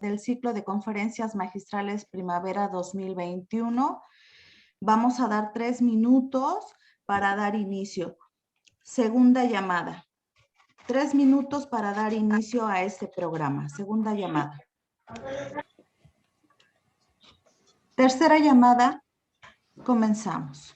del ciclo de conferencias magistrales primavera 2021. Vamos a dar 3 minutos para dar inicio. Segunda llamada. 3 minutos para dar inicio a este programa. Segunda llamada. Tercera llamada. Comenzamos.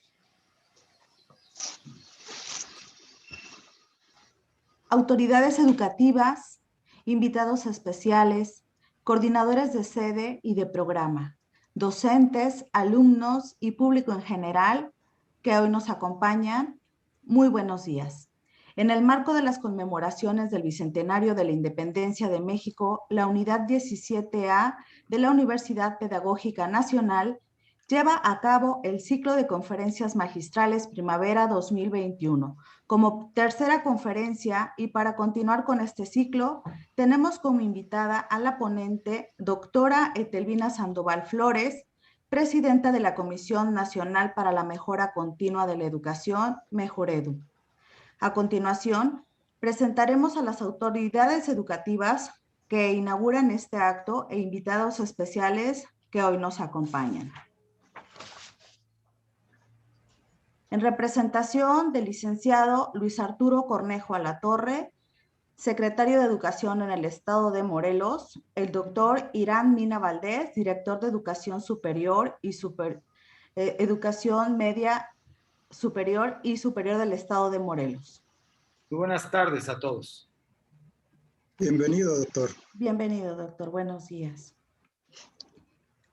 Autoridades educativas, invitados especiales, coordinadores de sede y de programa, docentes, alumnos y público en general que hoy nos acompañan, muy buenos días. En el marco de las conmemoraciones del Bicentenario de la Independencia de México, la Unidad 17A de la Universidad Pedagógica Nacional lleva a cabo el ciclo de conferencias magistrales Primavera 2021. Como tercera conferencia y para continuar con este ciclo, tenemos como invitada a la ponente doctora Etelvina Sandoval Flores, presidenta de la Comisión Nacional para la Mejora Continua de la Educación, Mejoredu. A continuación, presentaremos a las autoridades educativas que inauguran este acto e invitados especiales que hoy nos acompañan. En representación del licenciado Luis Arturo Cornejo Alatorre, secretario de Educación en el Estado de Morelos, el doctor Irán Mina Valdés, director de Educación Superior y Educación Media Superior y Superior del Estado de Morelos. Muy buenas tardes a todos. Bienvenido, doctor. Bienvenido, doctor. Buenos días.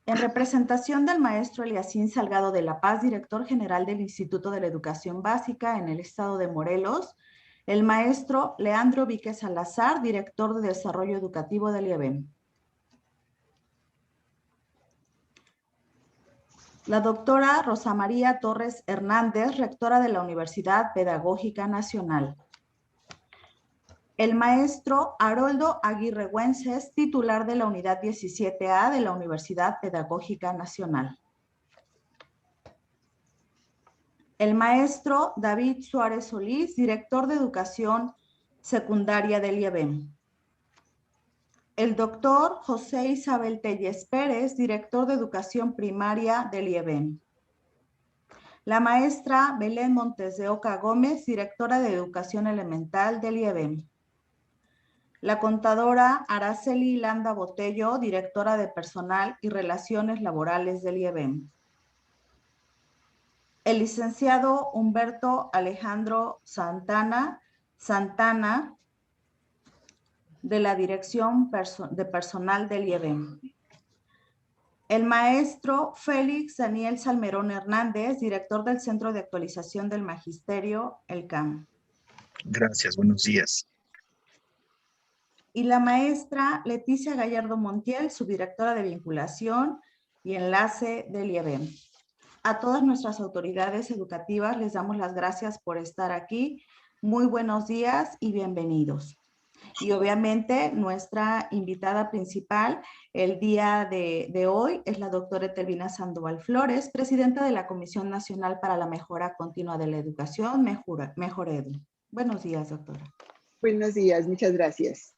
En representación del maestro Eliasín Salgado de la Paz, director general del Instituto de la Educación Básica en el Estado de Morelos, el maestro Leandro Víquez Salazar, director de Desarrollo Educativo del IEBEM. La doctora Rosa María Torres Hernández, rectora de la Universidad Pedagógica Nacional. El maestro Haroldo Aguirre Güences, titular de la Unidad 17A de la Universidad Pedagógica Nacional. El maestro David Suárez Solís, director de Educación Secundaria del IEBEM. El doctor José Isabel Telles Pérez, director de Educación Primaria del IEBEM. La maestra Belén Montes de Oca Gómez, directora de Educación Elemental del IEBEM. La contadora Araceli Landa Botello, directora de Personal y Relaciones Laborales del IEBEM. El licenciado Humberto Alejandro Santana, de la Dirección de Personal del IEBEM. El maestro Félix Daniel Salmerón Hernández, director del Centro de Actualización del Magisterio, el CAM. Gracias, buenos días. Y la maestra Leticia Gallardo Montiel, subdirectora de Vinculación y Enlace del IEBEM. A todas nuestras autoridades educativas les damos las gracias por estar aquí. Muy buenos días y bienvenidos. Y obviamente nuestra invitada principal el día de hoy es la doctora Etelvina Sandoval Flores, presidenta de la Comisión Nacional para la Mejora Continua de la Educación, Mejoredu. Buenos días, doctora. Buenos días, muchas gracias.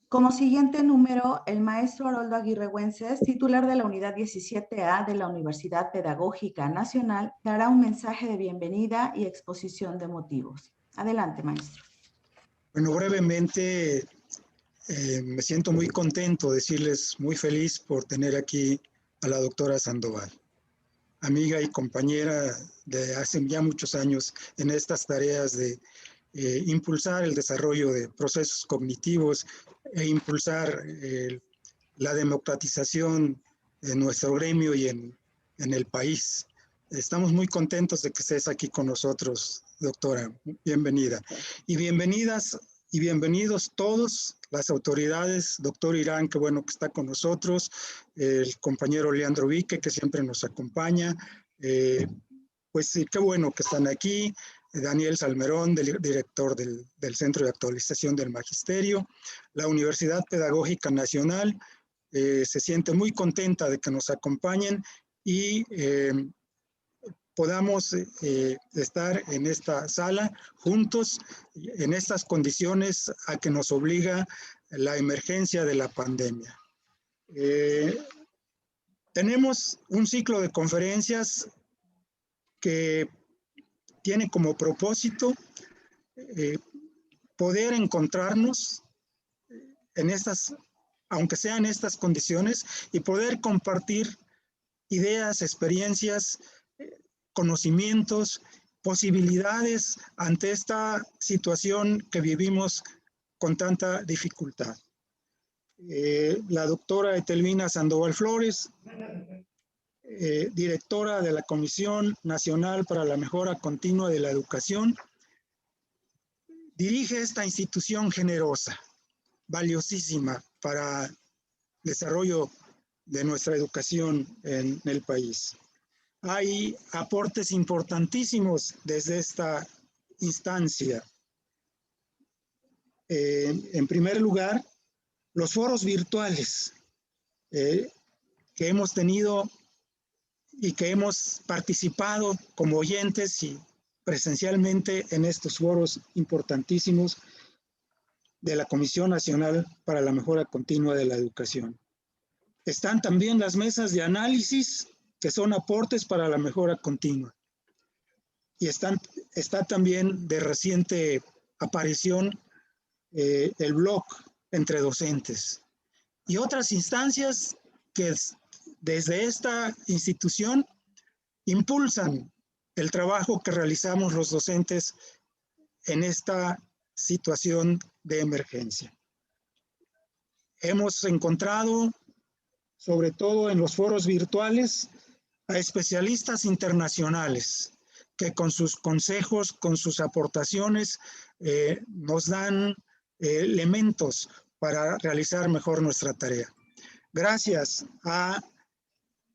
Como siguiente número, el maestro Haroldo Aguirre Güences, titular de la Unidad 17A de la Universidad Pedagógica Nacional, dará un mensaje de bienvenida y exposición de motivos. Adelante, maestro. Bueno, brevemente, me siento muy contento, decirles muy feliz por tener aquí a la doctora Sandoval, amiga y compañera de hace ya muchos años en estas tareas de impulsar el desarrollo de procesos cognitivos e impulsar la democratización en nuestro gremio y en el país. Estamos muy contentos de que estés aquí con nosotros, doctora. Bienvenida. Y bienvenidas y bienvenidos todos, las autoridades, doctor Irán, qué bueno que está con nosotros, el compañero Leandro Vique, que siempre nos acompaña, pues sí, qué bueno que están aquí, Daniel Salmerón, director del Centro de Actualización del Magisterio, la Universidad Pedagógica Nacional, se siente muy contenta de que nos acompañen y podamos estar en esta sala juntos en estas condiciones a que nos obliga la emergencia de la pandemia. Tenemos un ciclo de conferencias que tiene como propósito poder encontrarnos en estas, aunque sean estas condiciones, y poder compartir ideas, experiencias, conocimientos, posibilidades ante esta situación que vivimos con tanta dificultad. La doctora Etelvina Sandoval Flores, directora de la Comisión Nacional para la Mejora Continua de la Educación, dirige esta institución generosa, valiosísima para el desarrollo de nuestra educación en el país. Hay aportes importantísimos desde esta instancia. En primer lugar, los foros virtuales que hemos tenido y que hemos participado como oyentes y presencialmente en estos foros importantísimos de la Comisión Nacional para la Mejora Continua de la Educación. Están también las mesas de análisis, que son aportes para la mejora continua. Y está también de reciente aparición el blog Entre Docentes. Y otras instancias que desde esta institución impulsan el trabajo que realizamos los docentes en esta situación de emergencia. Hemos encontrado, sobre todo en los foros virtuales, a especialistas internacionales que con sus consejos, con sus aportaciones, nos dan elementos para realizar mejor nuestra tarea. Gracias a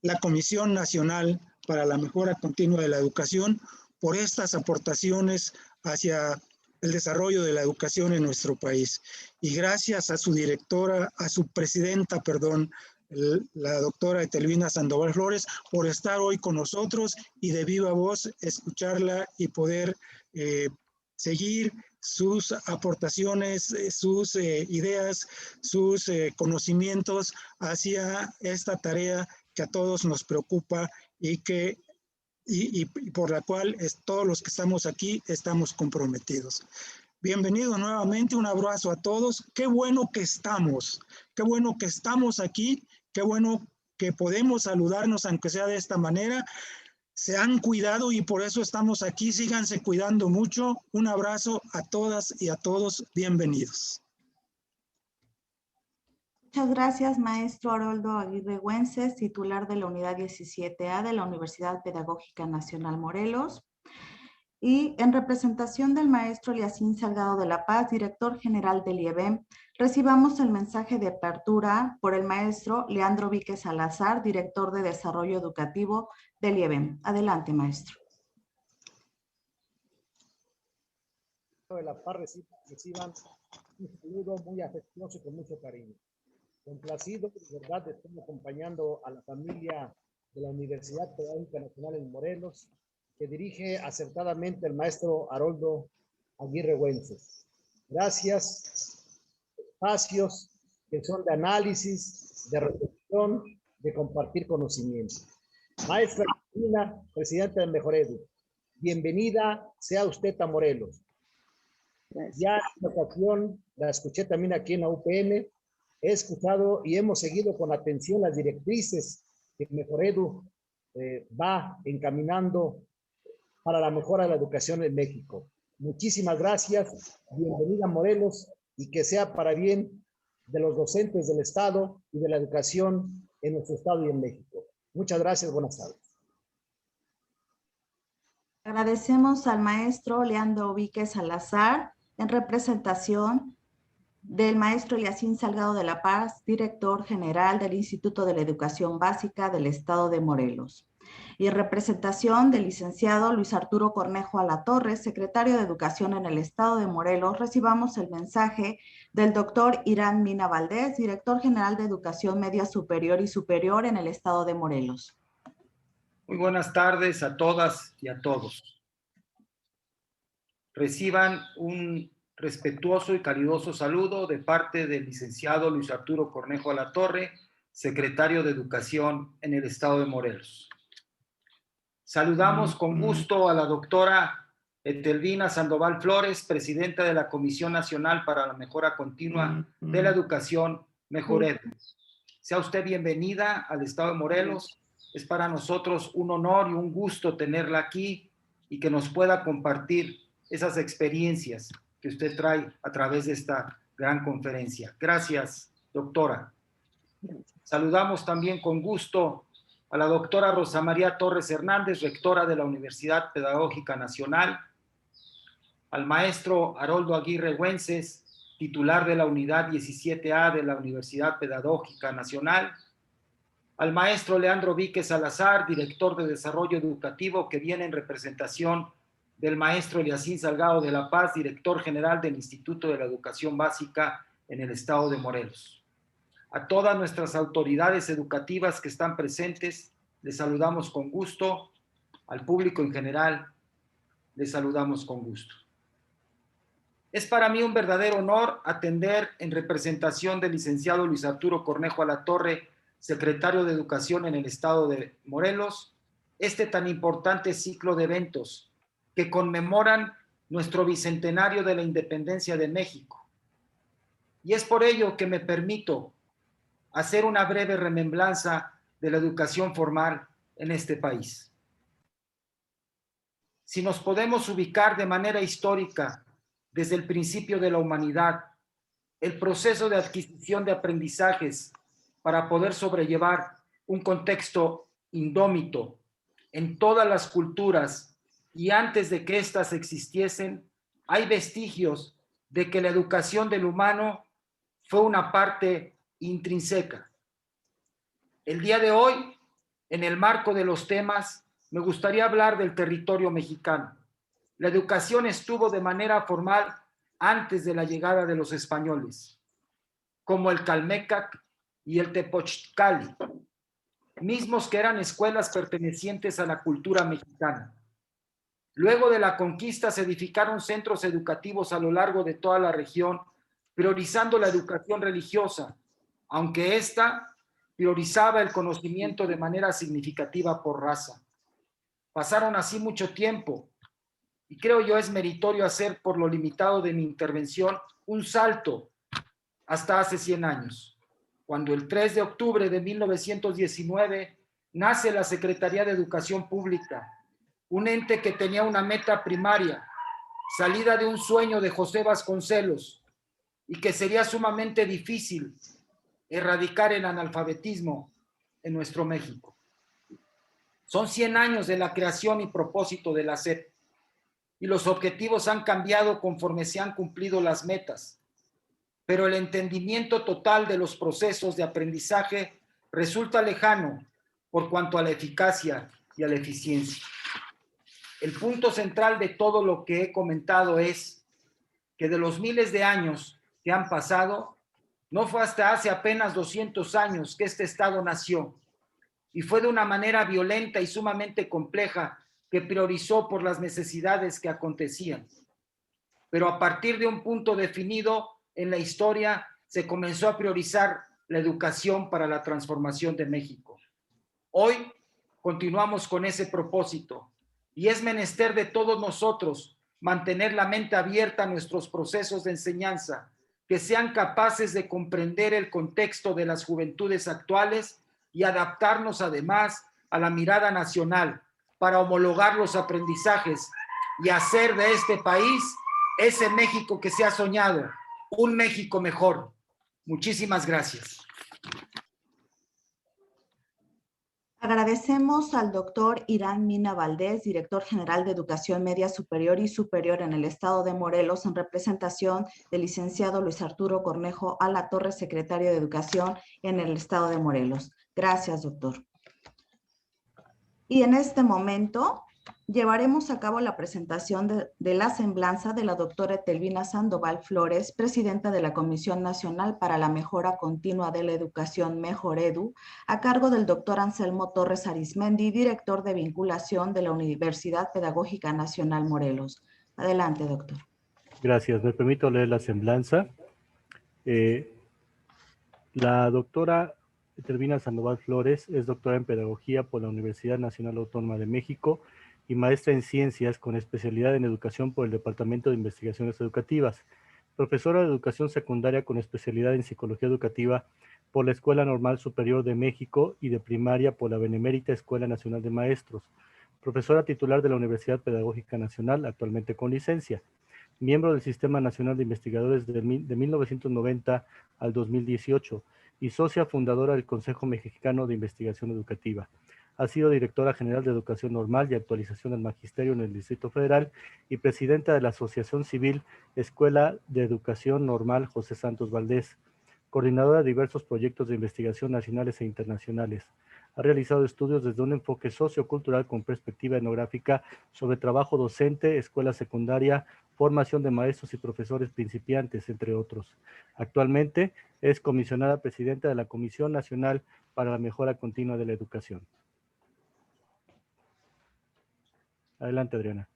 la Comisión Nacional para la Mejora Continua de la Educación por estas aportaciones hacia el desarrollo de la educación en nuestro país. Y gracias a su directora, a su presidenta, perdón, la doctora Etelvina Sandoval Flores, por estar hoy con nosotros y de viva voz escucharla y poder seguir sus aportaciones, sus ideas, sus conocimientos hacia esta tarea que a todos nos preocupa y por la cual todos los que estamos aquí estamos comprometidos. Bienvenido nuevamente, un abrazo a todos. Qué bueno que estamos aquí, qué bueno que podemos saludarnos aunque sea de esta manera. Se han cuidado y por eso estamos aquí. Síganse cuidando mucho. Un abrazo a todas y a todos. Bienvenidos. Muchas gracias, maestro Haroldo Aguirre Güences, titular de la Unidad 17A de la Universidad Pedagógica Nacional Morelos. Y en representación del maestro Eliasín Salgado de la Paz, director general del IEBEM, recibamos el mensaje de apertura por el maestro Leandro Víquez Salazar, director de Desarrollo Educativo del IEBEM. Adelante, maestro. De la Paz reciban un saludo muy afectuoso y con mucho cariño. Complacido, de verdad, estoy acompañando a la familia de la Universidad Pedagógica Nacional en Morelos, que dirige acertadamente el maestro Haroldo Aguirre Güences. Gracias. Espacios que son de análisis, de reflexión, de compartir conocimiento. Maestra Cristina, presidenta de Mejoredu, bienvenida sea usted a Morelos. Gracias. Ya en esta ocasión la escuché también aquí en la UPN, he escuchado y hemos seguido con atención las directrices que Mejoredu va encaminando para la mejora de la educación en México. Muchísimas gracias, bienvenida a Morelos y que sea para bien de los docentes del Estado y de la educación en nuestro Estado y en México. Muchas gracias, buenas tardes. Agradecemos al maestro Leandro Víquez Salazar en representación del maestro Eliasín Salgado de la Paz, director general del Instituto de la Educación Básica del Estado de Morelos. Y en representación del licenciado Luis Arturo Cornejo Alatorre, secretario de Educación en el Estado de Morelos, recibamos el mensaje del doctor Irán Mina Valdés, director general de Educación Media Superior y Superior en el Estado de Morelos. Muy buenas tardes a todas y a todos. Reciban un respetuoso y caluroso saludo de parte del licenciado Luis Arturo Cornejo Alatorre, secretario de Educación en el estado de Morelos. Saludamos con gusto a la doctora Etelvina Sandoval Flores, presidenta de la Comisión Nacional para la Mejora Continua de la Educación, Mejoredo. Sea usted bienvenida al estado de Morelos. Es para nosotros un honor y un gusto tenerla aquí y que nos pueda compartir esas experiencias que usted trae a través de esta gran conferencia. Gracias, doctora. Saludamos también con gusto a la doctora Rosa María Torres Hernández, rectora de la Universidad Pedagógica Nacional, al maestro Haroldo Aguirre Güences, titular de la Unidad 17A de la Universidad Pedagógica Nacional, al maestro Leandro Víquez Salazar, director de Desarrollo Educativo, que viene en representación del maestro Eliasín Salgado de la Paz, director general del Instituto de la Educación Básica en el estado de Morelos. A todas nuestras autoridades educativas que están presentes, les saludamos con gusto. Al público en general, les saludamos con gusto. Es para mí un verdadero honor atender en representación del licenciado Luis Arturo Cornejo Alatorre, secretario de Educación en el estado de Morelos, este tan importante ciclo de eventos que conmemoran nuestro bicentenario de la independencia de México. Y es por ello que me permito hacer una breve remembranza de la educación formal en este país. Si nos podemos ubicar de manera histórica desde el principio de la humanidad, el proceso de adquisición de aprendizajes para poder sobrellevar un contexto indómito en todas las culturas y antes de que éstas existiesen, hay vestigios de que la educación del humano fue una parte intrínseca. El día de hoy, en el marco de los temas, me gustaría hablar del territorio mexicano. La educación estuvo de manera formal antes de la llegada de los españoles, como el Calmecac y el Tepochcali, mismos que eran escuelas pertenecientes a la cultura mexicana. Luego de la conquista se edificaron centros educativos a lo largo de toda la región, priorizando la educación religiosa, aunque ésta priorizaba el conocimiento de manera significativa por raza. Pasaron así mucho tiempo, y creo yo es meritorio hacer, por lo limitado de mi intervención, un salto hasta hace 100 años, cuando el 3 de octubre de 1919 nace la Secretaría de Educación Pública, un ente que tenía una meta primaria, salida de un sueño de José Vasconcelos, y que sería sumamente difícil erradicar el analfabetismo en nuestro México. Son 100 años de la creación y propósito de la SEP, y los objetivos han cambiado conforme se han cumplido las metas, pero el entendimiento total de los procesos de aprendizaje resulta lejano por cuanto a la eficacia y a la eficiencia. El punto central de todo lo que he comentado es que de los miles de años que han pasado, no fue hasta hace apenas 200 años que este Estado nació, y fue de una manera violenta y sumamente compleja que priorizó por las necesidades que acontecían. Pero a partir de un punto definido en la historia, se comenzó a priorizar la educación para la transformación de México. Hoy continuamos con ese propósito, y es menester de todos nosotros mantener la mente abierta a nuestros procesos de enseñanza, que sean capaces de comprender el contexto de las juventudes actuales y adaptarnos además a la mirada nacional para homologar los aprendizajes y hacer de este país ese México que se ha soñado, un México mejor. Muchísimas gracias. Agradecemos al doctor Irán Mina Valdés, director general de Educación Media Superior y Superior en el estado de Morelos, en representación del licenciado Luis Arturo Cornejo Alatorre, secretario de Educación en el estado de Morelos. Gracias, doctor. Y en este momento llevaremos a cabo la presentación de la semblanza de la doctora Etelvina Sandoval Flores, presidenta de la Comisión Nacional para la Mejora Continua de la Educación Mejoredu, a cargo del doctor Anselmo Torres Arizmendi, director de vinculación de la Universidad Pedagógica Nacional Morelos. Adelante, doctor. Gracias. Me permito leer la semblanza. La doctora Etelvina Sandoval Flores es doctora en Pedagogía por la Universidad Nacional Autónoma de México y maestra en Ciencias con especialidad en Educación por el Departamento de Investigaciones Educativas, profesora de Educación Secundaria con especialidad en Psicología Educativa por la Escuela Normal Superior de México y de Primaria por la Benemérita Escuela Nacional de Maestros, profesora titular de la Universidad Pedagógica Nacional, actualmente con licencia, miembro del Sistema Nacional de Investigadores de 1990 al 2018 y socia fundadora del Consejo Mexicano de Investigación Educativa. Ha sido directora general de Educación Normal y Actualización del Magisterio en el Distrito Federal y presidenta de la Asociación Civil Escuela de Educación Normal José Santos Valdés, coordinadora de diversos proyectos de investigación nacionales e internacionales. Ha realizado estudios desde un enfoque sociocultural con perspectiva etnográfica sobre trabajo docente, escuela secundaria, formación de maestros y profesores principiantes, entre otros. Actualmente es comisionada presidenta de la Comisión Nacional para la Mejora Continua de la Educación. Adelante, Adriana.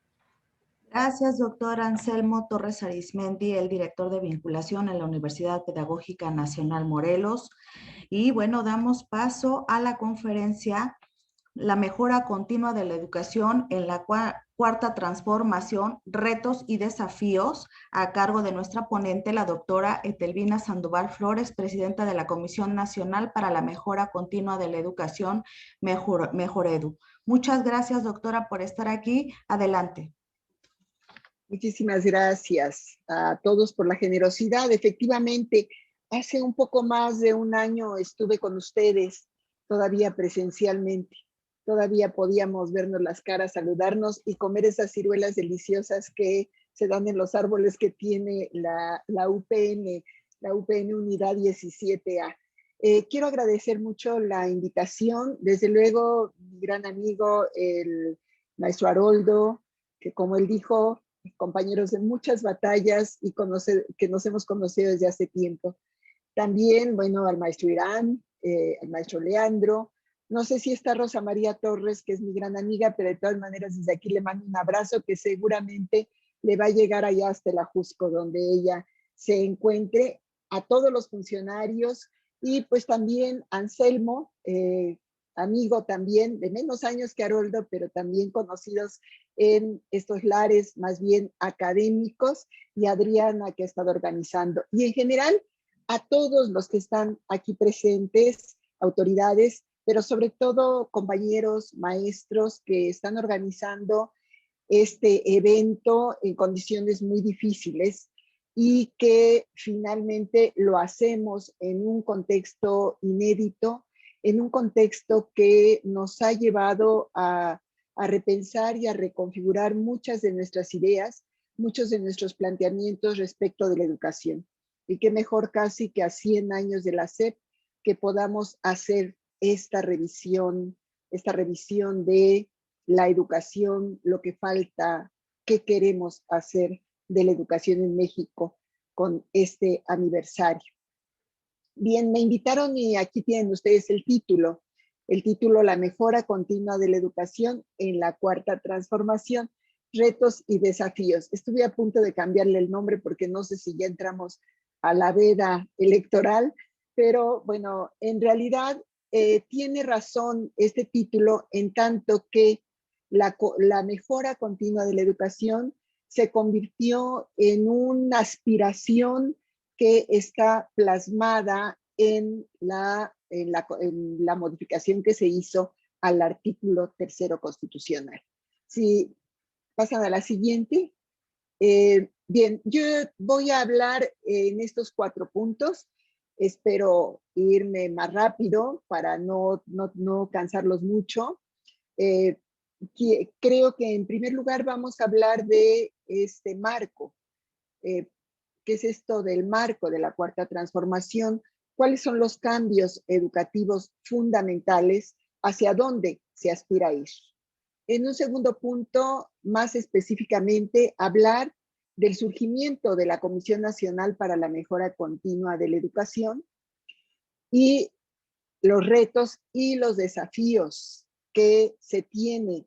Gracias, doctor Anselmo Torres Arizmendi, el director de vinculación en la Universidad Pedagógica Nacional Morelos. Y bueno, damos paso a la conferencia La mejora continua de la educación en la cuarta transformación, retos y desafíos, a cargo de nuestra ponente, la doctora Etelvina Sandoval Flores, presidenta de la Comisión Nacional para la Mejora Continua de la Educación, Mejoredu. Muchas gracias, doctora, por estar aquí. Adelante. Muchísimas gracias a todos por la generosidad. Efectivamente, hace un poco más de un año estuve con ustedes, todavía presencialmente. Todavía podíamos vernos las caras, saludarnos y comer esas ciruelas deliciosas que se dan en los árboles que tiene la UPN Unidad 17A. Quiero agradecer mucho la invitación. Desde luego, mi gran amigo, el maestro Haroldo, que como él dijo, compañeros de muchas batallas y que nos hemos conocido desde hace tiempo. También, bueno, al maestro Irán, al maestro Leandro. No sé si está Rosa María Torres, que es mi gran amiga, pero de todas maneras desde aquí le mando un abrazo que seguramente le va a llegar allá hasta el Ajusco, donde ella se encuentre, a todos los funcionarios y pues también Anselmo, amigo también de menos años que Haroldo, pero también conocidos en estos lares más bien académicos, y Adriana, que ha estado organizando. Y en general, a todos los que están aquí presentes, autoridades, pero sobre todo compañeros, maestros que están organizando este evento en condiciones muy difíciles y que finalmente lo hacemos en un contexto inédito, en un contexto que nos ha llevado a repensar y a reconfigurar muchas de nuestras ideas, muchos de nuestros planteamientos respecto de la educación. Y qué mejor casi que a 100 años de la SEP que podamos hacer esta revisión de la educación, lo que falta, qué queremos hacer de la educación en México con este aniversario. Bien, me invitaron y aquí tienen ustedes el título La mejora continua de la educación en la cuarta transformación, retos y desafíos. Estuve a punto de cambiarle el nombre porque no sé si ya entramos a la veda electoral, pero bueno, en realidad tiene razón este título en tanto que la mejora continua de la educación se convirtió en una aspiración que está plasmada en la modificación que se hizo al artículo 3º constitucional. Si pasan a la siguiente. Bien, yo voy a hablar en estos 4 puntos. Espero irme más rápido para no cansarlos mucho. Creo que en primer lugar vamos a hablar de este marco. ¿Qué es esto del marco de la cuarta transformación? ¿Cuáles son los cambios educativos fundamentales? ¿Hacia dónde se aspira a ir? En un segundo punto, más específicamente, hablar del surgimiento de la Comisión Nacional para la Mejora Continua de la Educación y los retos y los desafíos que se tiene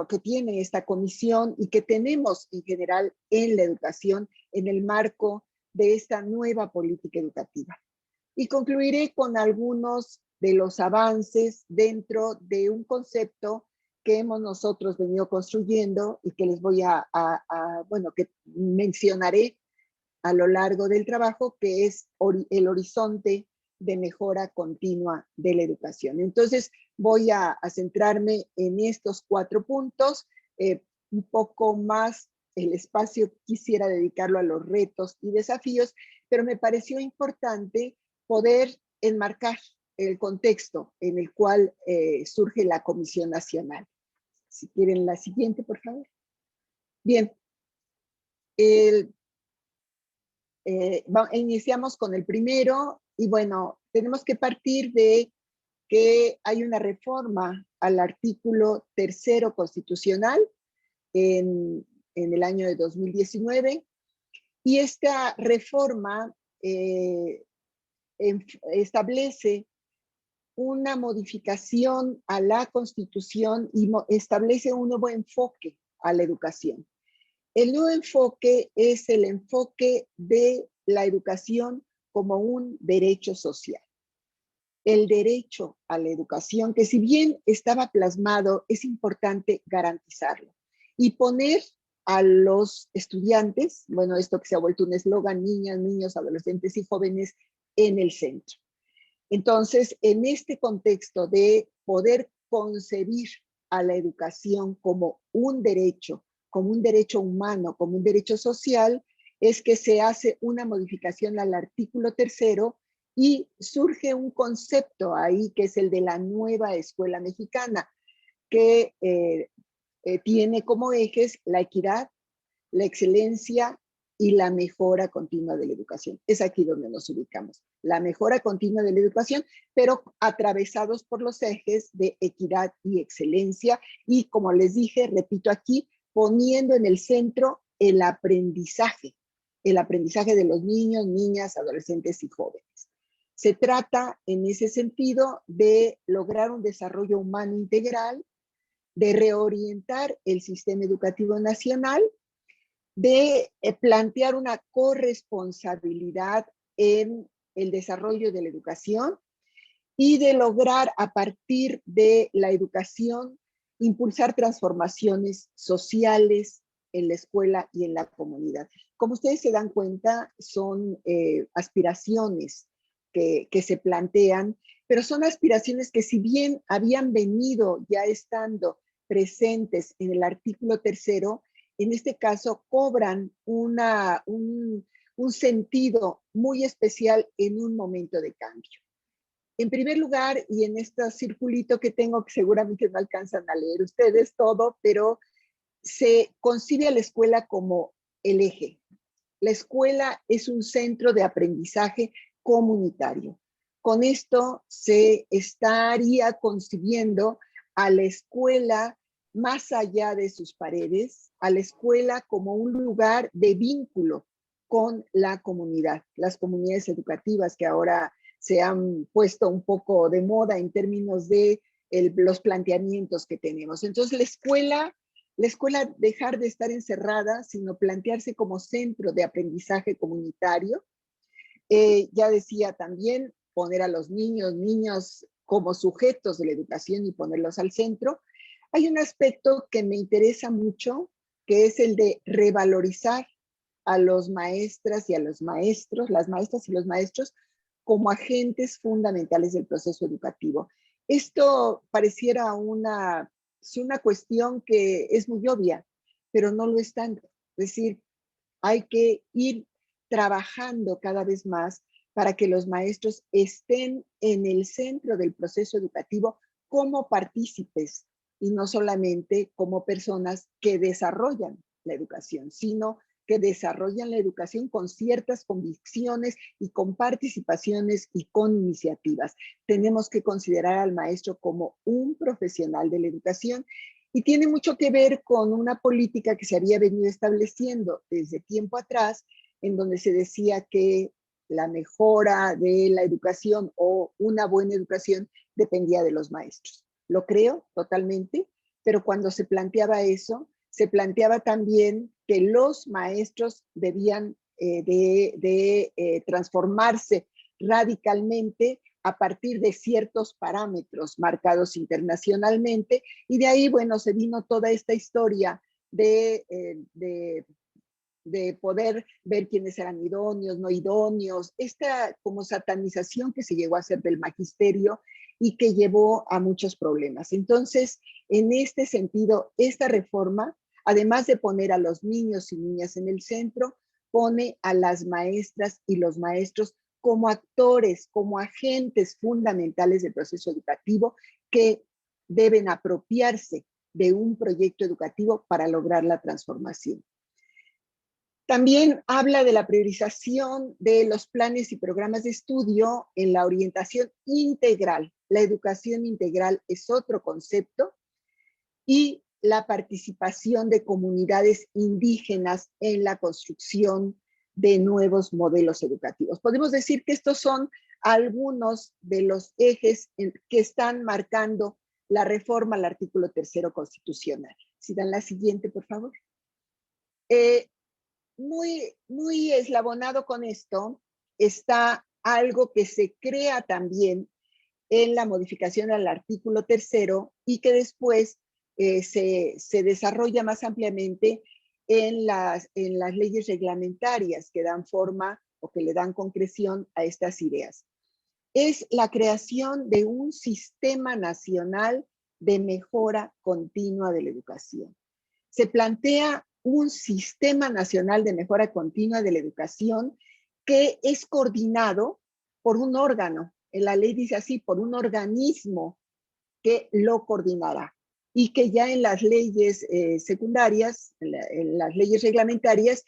que tiene esta comisión y que tenemos en general en la educación en el marco de esta nueva política educativa. Y concluiré con algunos de los avances dentro de un concepto que hemos nosotros venido construyendo y que les voy bueno, que mencionaré a lo largo del trabajo, que es el horizonte de mejora continua de la educación. Entonces, voy a centrarme en estos 4 puntos, un poco más el espacio quisiera dedicarlo a los retos y desafíos, pero me pareció importante poder enmarcar el contexto en el cual surge la Comisión Nacional. Si quieren la siguiente, por favor. Bien. Iniciamos con el primero y bueno, tenemos que partir de que hay una reforma al artículo 3º constitucional en el año de 2019 y esta reforma establece una modificación a la Constitución y establece un nuevo enfoque a la educación. El nuevo enfoque es el enfoque de la educación como un derecho social. El derecho a la educación, que si bien estaba plasmado, es importante garantizarlo y poner a los estudiantes, bueno, esto que se ha vuelto un eslogan, niñas, niños, adolescentes y jóvenes, en el centro. Entonces, en este contexto de poder concebir a la educación como un derecho humano, como un derecho social, es que se hace una modificación al artículo 3º y surge un concepto ahí que es el de la nueva escuela mexicana, que tiene como ejes la equidad, la excelencia y la mejora continua de la educación. Es aquí donde nos ubicamos. La mejora continua de la educación, pero atravesados por los ejes de equidad y excelencia. Y como les dije, repito aquí, poniendo en el centro el aprendizaje de los niños, niñas, adolescentes y jóvenes. Se trata, en ese sentido, de lograr un desarrollo humano integral, de reorientar el sistema educativo nacional, de plantear una corresponsabilidad en el desarrollo de la educación y de lograr a partir de la educación impulsar transformaciones sociales en la escuela y en la comunidad. Como ustedes se dan cuenta, son aspiraciones que se plantean, pero son aspiraciones que si bien habían venido ya estando presentes en el artículo 3º, en este caso cobran un sentido muy especial en un momento de cambio. En primer lugar, y en este circulito que tengo, que seguramente no alcanzan a leer ustedes todo, pero se concibe a la escuela como el eje. La escuela es un centro de aprendizaje comunitario. Con esto se estaría concibiendo a la escuela más allá de sus paredes, a la escuela como un lugar de vínculo con la comunidad, las comunidades educativas que ahora se han puesto un poco de moda en términos de los planteamientos que tenemos. Entonces la escuela dejar de estar encerrada, sino plantearse como centro de aprendizaje comunitario. Ya decía también, poner a los niños como sujetos de la educación y ponerlos al centro. Hay un aspecto que me interesa mucho, que es el de revalorizar a los maestras y a los maestros, las maestras y los maestros, como agentes fundamentales del proceso educativo. Esto pareciera una cuestión que es muy obvia, pero no lo es tanto. Es decir, hay que ir trabajando cada vez más para que los maestros estén en el centro del proceso educativo como partícipes y no solamente como personas que desarrollan la educación, sino que desarrollan la educación con ciertas convicciones y con participaciones y con iniciativas. Tenemos que considerar al maestro como un profesional de la educación y tiene mucho que ver con una política que se había venido estableciendo desde tiempo atrás, en donde se decía que la mejora de la educación o una buena educación dependía de los maestros. Lo creo totalmente, pero cuando se planteaba eso, se planteaba también que los maestros debían transformarse radicalmente a partir de ciertos parámetros marcados internacionalmente, y de ahí, bueno, se vino toda esta historia de poder ver quiénes eran idóneos, no idóneos, esta como satanización que se llegó a hacer del magisterio y que llevó a muchos problemas. Entonces, en este sentido, esta reforma, además de poner a los niños y niñas en el centro, pone a las maestras y los maestros como actores, como agentes fundamentales del proceso educativo que deben apropiarse de un proyecto educativo para lograr la transformación. También habla de la priorización de los planes y programas de estudio en la orientación integral. La educación integral es otro concepto, y la participación de comunidades indígenas en la construcción de nuevos modelos educativos. Podemos decir que estos son algunos de los ejes que están marcando la reforma al artículo 3º constitucional. Si dan la siguiente, por favor. Muy eslabonado con esto está algo que se crea también en la modificación al artículo 3º y que después se desarrolla más ampliamente en las leyes reglamentarias que dan forma o que le dan concreción a estas ideas. Es la creación de un sistema nacional de mejora continua de la educación. Se plantea un sistema nacional de mejora continua de la educación que es coordinado por un órgano. En la ley dice así, por un organismo que lo coordinará y que ya en las leyes secundarias, en las leyes reglamentarias,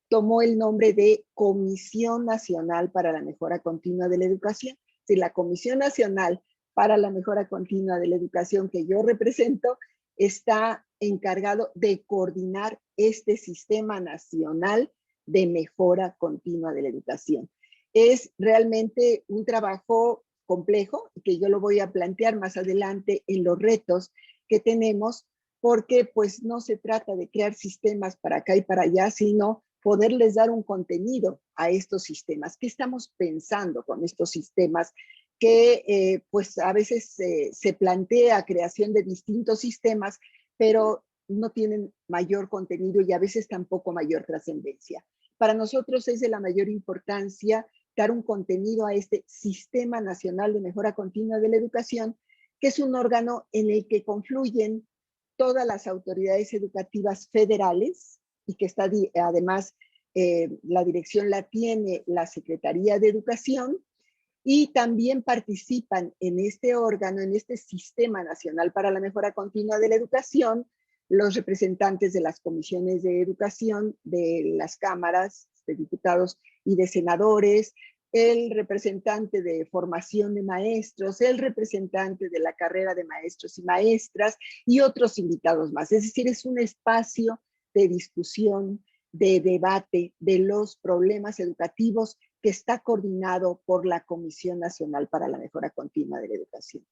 tomó el nombre de Comisión Nacional para la Mejora Continua de la Educación. Si la Comisión Nacional para la Mejora Continua de la Educación que yo represento está encargado de coordinar este sistema nacional de mejora continua de la educación. Es realmente un trabajo complejo que yo lo voy a plantear más adelante en los retos que tenemos, porque pues no se trata de crear sistemas para acá y para allá, sino poderles dar un contenido a estos sistemas. ¿Qué estamos pensando con estos sistemas? Que pues a veces se plantea creación de distintos sistemas, pero no tienen mayor contenido y a veces tampoco mayor trascendencia. Para nosotros es de la mayor importancia dar un contenido a este Sistema Nacional de Mejora Continua de la Educación, que es un órgano en el que confluyen todas las autoridades educativas federales y que está además la dirección la tiene la Secretaría de Educación, y también participan en este órgano, en este Sistema Nacional para la Mejora Continua de la Educación, los representantes de las comisiones de educación, de las cámaras de diputados y de senadores, el representante de formación de maestros, el representante de la carrera de maestros y maestras y otros invitados más. Es decir, es un espacio de discusión, de debate de los problemas educativos que está coordinado por la Comisión Nacional para la Mejora Continua de la Educación.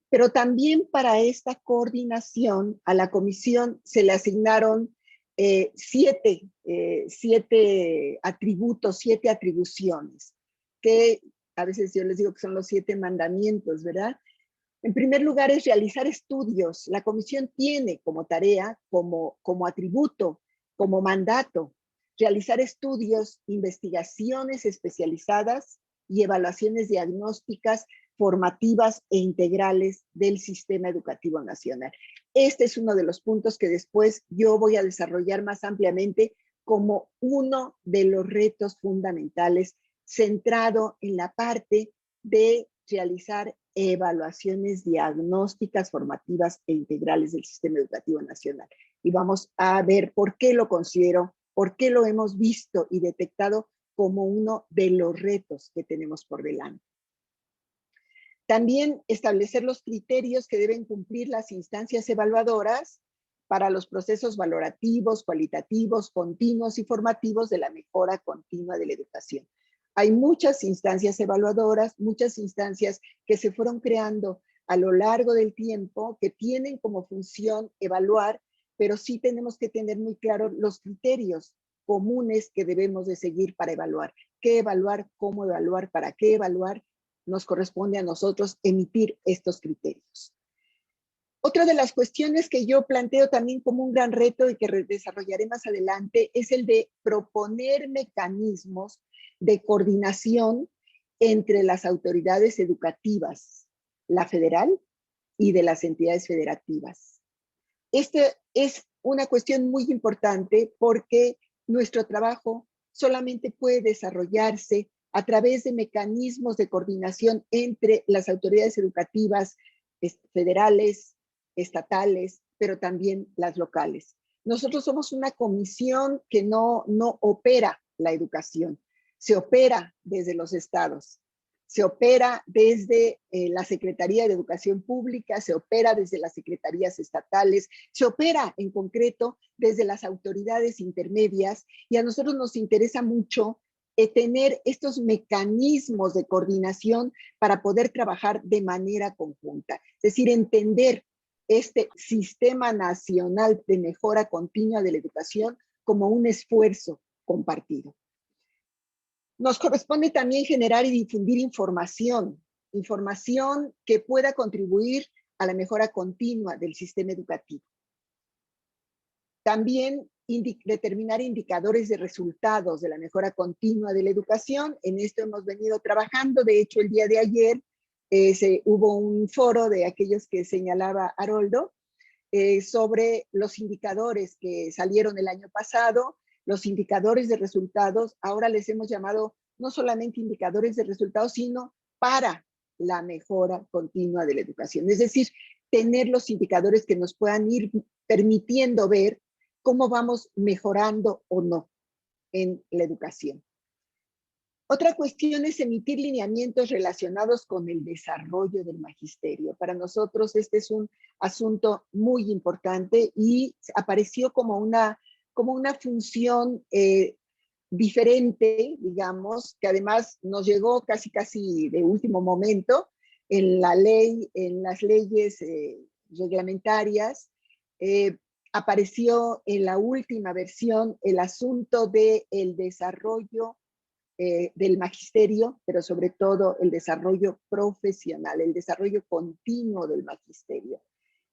Pero también para esta coordinación a la comisión se le asignaron 7 atributos, 7 atribuciones, que a veces yo les digo que son los 7 mandamientos, ¿verdad? En primer lugar es realizar estudios. La comisión tiene como tarea, como atributo, como mandato, realizar estudios, investigaciones especializadas y evaluaciones diagnósticas, formativas e integrales del sistema educativo nacional. Este es uno de los puntos que después yo voy a desarrollar más ampliamente como uno de los retos fundamentales centrado en la parte de realizar evaluaciones diagnósticas, formativas e integrales del sistema educativo nacional. Y vamos a ver por qué lo considero ¿Por qué lo hemos visto y detectado como uno de los retos que tenemos por delante? También establecer los criterios que deben cumplir las instancias evaluadoras para los procesos valorativos, cualitativos, continuos y formativos de la mejora continua de la educación. Hay muchas instancias evaluadoras, muchas instancias que se fueron creando a lo largo del tiempo, que tienen como función evaluar, pero sí tenemos que tener muy claros los criterios comunes que debemos de seguir para evaluar. ¿Qué evaluar? ¿Cómo evaluar? ¿Para qué evaluar? Nos corresponde a nosotros emitir estos criterios. Otra de las cuestiones que yo planteo también como un gran reto y que desarrollaré más adelante es el de proponer mecanismos de coordinación entre las autoridades educativas, la federal y de las entidades federativas. Este es una cuestión muy importante porque nuestro trabajo solamente puede desarrollarse a través de mecanismos de coordinación entre las autoridades educativas federales, estatales, pero también las locales. Nosotros somos una comisión que no opera la educación, se opera desde los estados, se opera desde la Secretaría de Educación Pública, se opera desde las secretarías estatales, se opera en concreto desde las autoridades intermedias y a nosotros nos interesa mucho tener estos mecanismos de coordinación para poder trabajar de manera conjunta. Es decir, entender este sistema nacional de mejora continua de la educación como un esfuerzo compartido. Nos corresponde también generar y difundir información que pueda contribuir a la mejora continua del sistema educativo. También determinar indicadores de resultados de la mejora continua de la educación. En esto hemos venido trabajando. De hecho, el día de ayer hubo un foro de aquellos que señalaba Haroldo sobre los indicadores que salieron el año pasado, los indicadores de resultados. Ahora les hemos llamado no solamente indicadores de resultados, sino para la mejora continua de la educación. Es decir, tener los indicadores que nos puedan ir permitiendo ver cómo vamos mejorando o no en la educación. Otra cuestión es emitir lineamientos relacionados con el desarrollo del magisterio. Para nosotros este es un asunto muy importante y apareció como una función diferente, digamos, que además nos llegó casi de último momento en la ley, en las leyes reglamentarias. Apareció en la última versión el asunto del desarrollo del magisterio, pero sobre todo el desarrollo profesional, el desarrollo continuo del magisterio.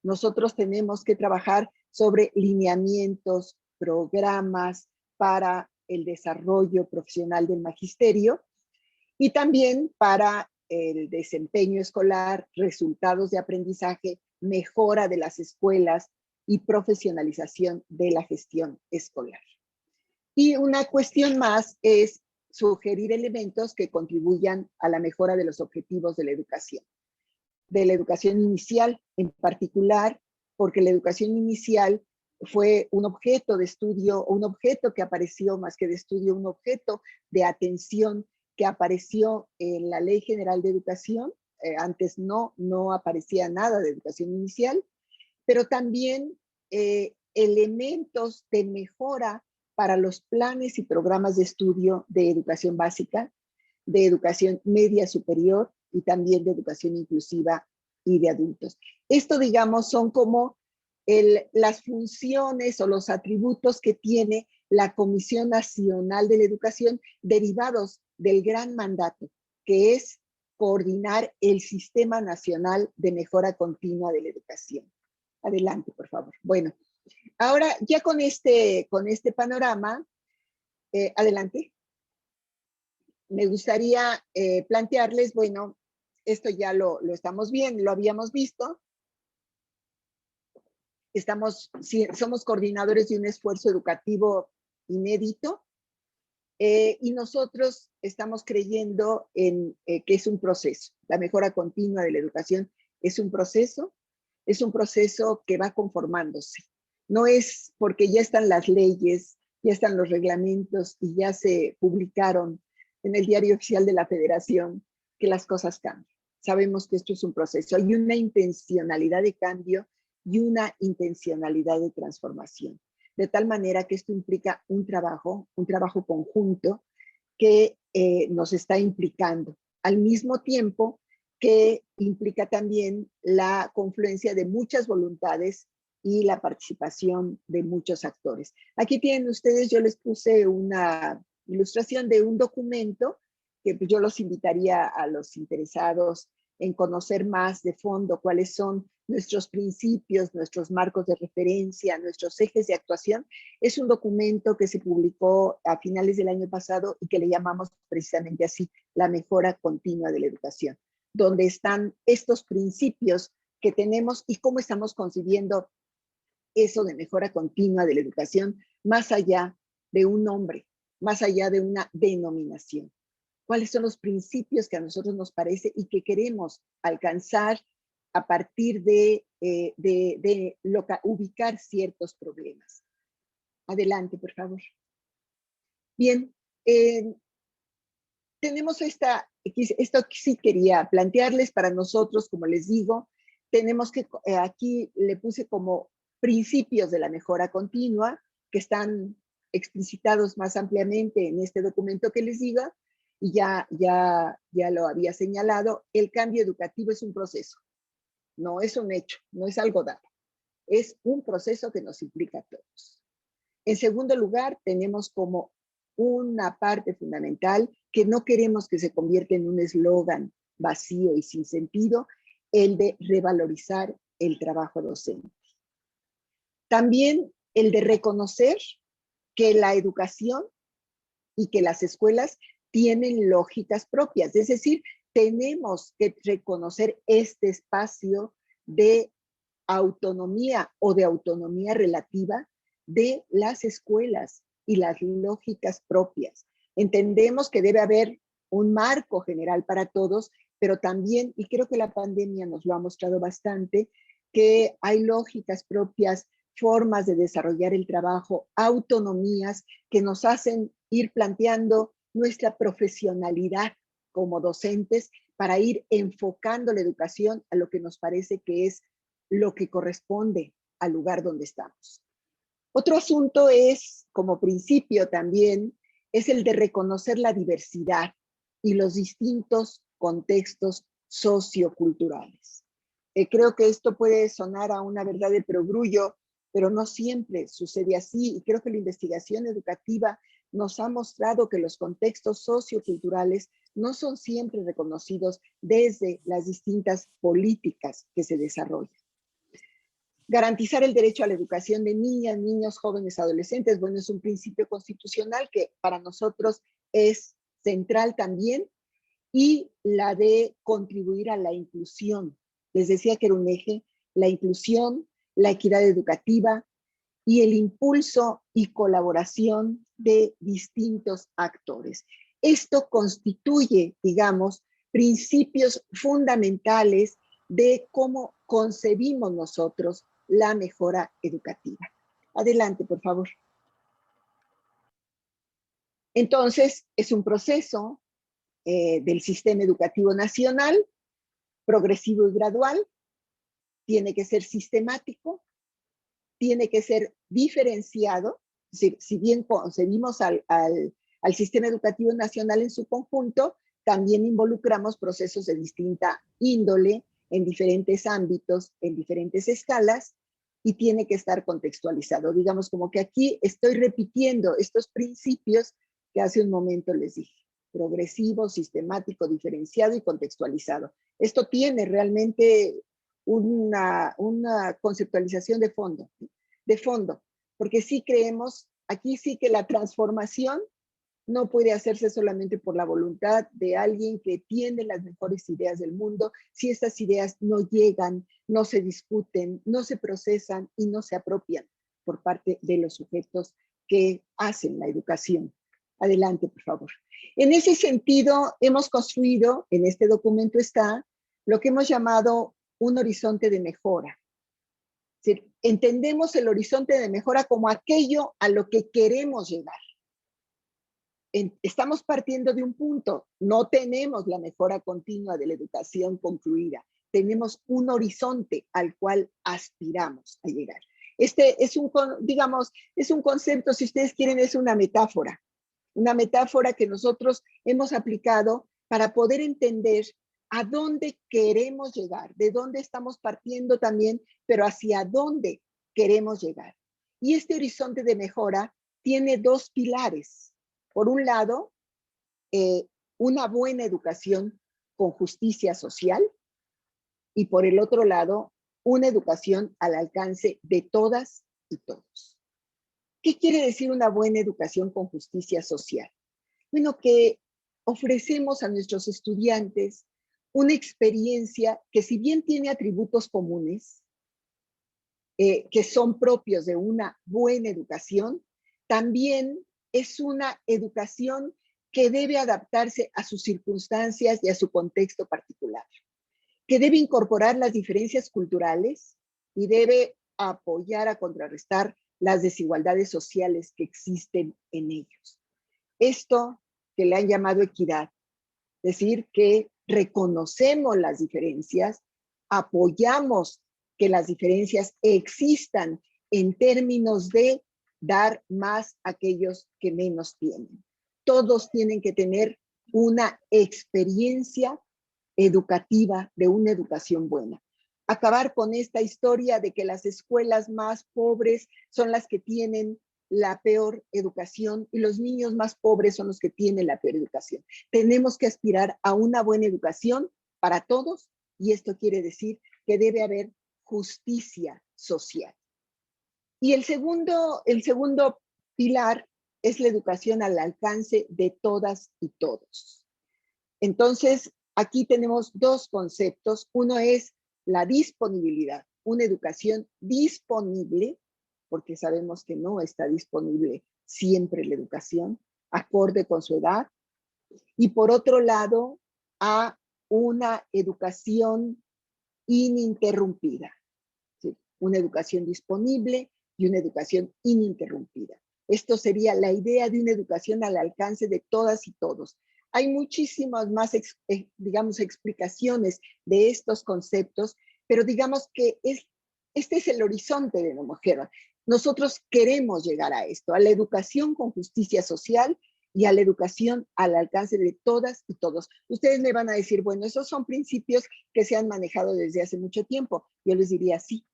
Nosotros tenemos que trabajar sobre lineamientos, programas para el desarrollo profesional del magisterio y también para el desempeño escolar, resultados de aprendizaje, mejora de las escuelas y profesionalización de la gestión escolar. Y una cuestión más es sugerir elementos que contribuyan a la mejora de los objetivos de la educación inicial en particular, porque la educación inicial fue un objeto de estudio, un objeto que apareció más que de estudio, un objeto de atención que apareció en la Ley General de Educación. Antes no aparecía nada de educación inicial, pero también elementos de mejora para los planes y programas de estudio de educación básica, de educación media superior y también de educación inclusiva y de adultos. Esto, digamos, son como las funciones o los atributos que tiene la Comisión Nacional de la Educación derivados del gran mandato, que es coordinar el Sistema Nacional de Mejora Continua de la Educación. Adelante, por favor. Bueno, ahora ya con este panorama, adelante. Me gustaría plantearles, bueno, esto ya lo estamos viendo, lo habíamos visto. Somos coordinadores de un esfuerzo educativo inédito y nosotros estamos creyendo en que es un proceso. La mejora continua de la educación es un proceso que va conformándose. No es porque ya están las leyes, ya están los reglamentos y ya se publicaron en el Diario Oficial de la Federación que las cosas cambian. Sabemos que esto es un proceso. Hay una intencionalidad de cambio y una intencionalidad de transformación. De tal manera que esto implica un trabajo conjunto que nos está implicando. Al mismo tiempo que implica también la confluencia de muchas voluntades y la participación de muchos actores. Aquí tienen ustedes, yo les puse una ilustración de un documento que yo los invitaría a los interesados en conocer más de fondo cuáles son nuestros principios, nuestros marcos de referencia, nuestros ejes de actuación. Es un documento que se publicó a finales del año pasado y que le llamamos precisamente así, la mejora continua de la educación, donde están estos principios que tenemos y cómo estamos concibiendo eso de mejora continua de la educación, más allá de un nombre, más allá de una denominación. ¿Cuáles son los principios que a nosotros nos parece y que queremos alcanzar a partir de ubicar ciertos problemas? Adelante, por favor. Bien, tenemos esto que sí quería plantearles para nosotros, como les digo, tenemos que, aquí le puse como principios de la mejora continua, que están explicitados más ampliamente en este documento que les diga, y ya lo había señalado. El cambio educativo es un proceso, no es un hecho, no es algo dado, es un proceso que nos implica a todos. En segundo lugar, tenemos como una parte fundamental que no queremos que se convierta en un eslogan vacío y sin sentido, el de revalorizar el trabajo docente. También el de reconocer que la educación y que las escuelas tienen lógicas propias, es decir, tenemos que reconocer este espacio de autonomía o de autonomía relativa de las escuelas y las lógicas propias. Entendemos que debe haber un marco general para todos, pero también, y creo que la pandemia nos lo ha mostrado bastante, que hay lógicas propias, formas de desarrollar el trabajo, autonomías que nos hacen ir planteando nuestra profesionalidad como docentes para ir enfocando la educación a lo que nos parece que es lo que corresponde al lugar donde estamos. Otro asunto es, como principio también, es el de reconocer la diversidad y los distintos contextos socioculturales. Creo que esto puede sonar a una verdad de perogrullo, pero no siempre sucede así, y creo que la investigación educativa nos ha mostrado que los contextos socioculturales no son siempre reconocidos desde las distintas políticas que se desarrollan. Garantizar el derecho a la educación de niñas, niños, jóvenes, adolescentes, bueno, es un principio constitucional que para nosotros es central también, y la de contribuir a la inclusión. Les decía que era un eje, la inclusión, la equidad educativa y el impulso y colaboración de distintos actores. Esto constituye, digamos, principios fundamentales de cómo concebimos nosotros la mejora educativa. Adelante, por favor. Entonces, es un proceso del sistema educativo nacional, progresivo y gradual, tiene que ser sistemático, tiene que ser diferenciado. Si bien concebimos al sistema educativo nacional en su conjunto, también involucramos procesos de distinta índole, en diferentes ámbitos, en diferentes escalas, y tiene que estar contextualizado. Digamos como que aquí estoy repitiendo estos principios que hace un momento les dije: progresivo, sistemático, diferenciado y contextualizado. Esto tiene realmente una conceptualización de fondo, porque sí creemos, aquí sí que la transformación no puede hacerse solamente por la voluntad de alguien que tiene las mejores ideas del mundo, si estas ideas no llegan, no se discuten, no se procesan y no se apropian por parte de los sujetos que hacen la educación. Adelante, por favor. En ese sentido, hemos construido, en este documento está, lo que hemos llamado un horizonte de mejora. Es decir, entendemos el horizonte de mejora como aquello a lo que queremos llegar. Estamos partiendo de un punto, no tenemos la mejora continua de la educación concluida, tenemos un horizonte al cual aspiramos a llegar. Este es digamos, es un concepto, si ustedes quieren, es una metáfora que nosotros hemos aplicado para poder entender a dónde queremos llegar, de dónde estamos partiendo también, pero hacia dónde queremos llegar. Y este horizonte de mejora tiene dos pilares. Por un lado, una buena educación con justicia social, y por el otro lado, una educación al alcance de todas y todos. ¿Qué quiere decir una buena educación con justicia social? Bueno, que ofrecemos a nuestros estudiantes una experiencia que, si bien tiene atributos comunes, que son propios de una buena educación, también es una educación que debe adaptarse a sus circunstancias y a su contexto particular, que debe incorporar las diferencias culturales y debe apoyar a contrarrestar las desigualdades sociales que existen en ellos. Esto que le han llamado equidad, es decir, que reconocemos las diferencias, apoyamos que las diferencias existan en términos de dar más a aquellos que menos tienen. Todos tienen que tener una experiencia educativa de una educación buena. Acabar con esta historia de que las escuelas más pobres son las que tienen la peor educación y los niños más pobres son los que tienen la peor educación. Tenemos que aspirar a una buena educación para todos, y esto quiere decir que debe haber justicia social. Y el segundo pilar es la educación al alcance de todas y todos. Entonces, aquí tenemos dos conceptos. Uno es la disponibilidad, una educación disponible, porque sabemos que no está disponible siempre la educación, acorde con su edad. Y por otro lado, a una educación ininterrumpida, ¿sí? Una educación disponible y una educación ininterrumpida. Esto sería la idea de una educación al alcance de todas y todos. Hay muchísimas más, digamos, explicaciones de estos conceptos, pero digamos que este es el horizonte de la mujer. Nosotros queremos llegar a esto, a la educación con justicia social y a la educación al alcance de todas y todos. Ustedes me van a decir, bueno, esos son principios que se han manejado desde hace mucho tiempo. Yo les diría sí,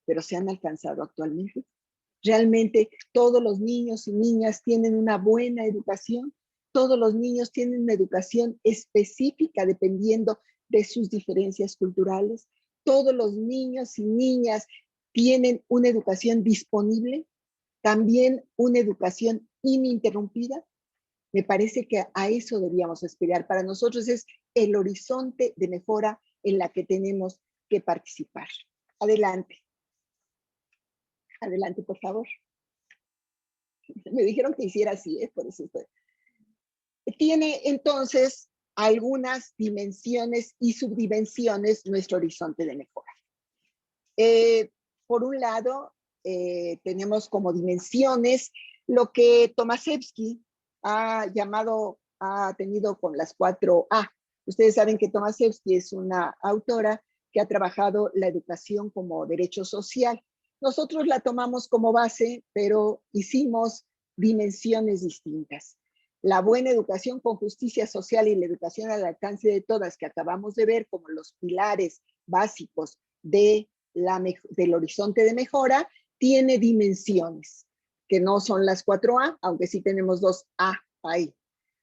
pero se han alcanzado actualmente. Realmente todos los niños y niñas tienen una buena educación. Todos los niños tienen una educación específica dependiendo de sus diferencias culturales. Todos los niños y niñas tienen una educación disponible, también una educación ininterrumpida. Me parece que a eso deberíamos aspirar. Para nosotros es el horizonte de mejora en la que tenemos que participar. Adelante. Adelante, por favor. Me dijeron que hiciera así, por eso estoy. Tiene entonces algunas dimensiones y subdimensiones nuestro horizonte de mejora. Por un lado, tenemos como dimensiones lo que Tomaszewski ha tenido con las 4A. Ustedes saben que Tomaszewski es una autora que ha trabajado la educación como derecho social. Nosotros la tomamos como base, pero hicimos dimensiones distintas. La buena educación con justicia social y la educación al alcance de todas, que acabamos de ver como los pilares básicos del horizonte de mejora, tiene dimensiones, que no son las 4A, aunque sí tenemos 2A ahí.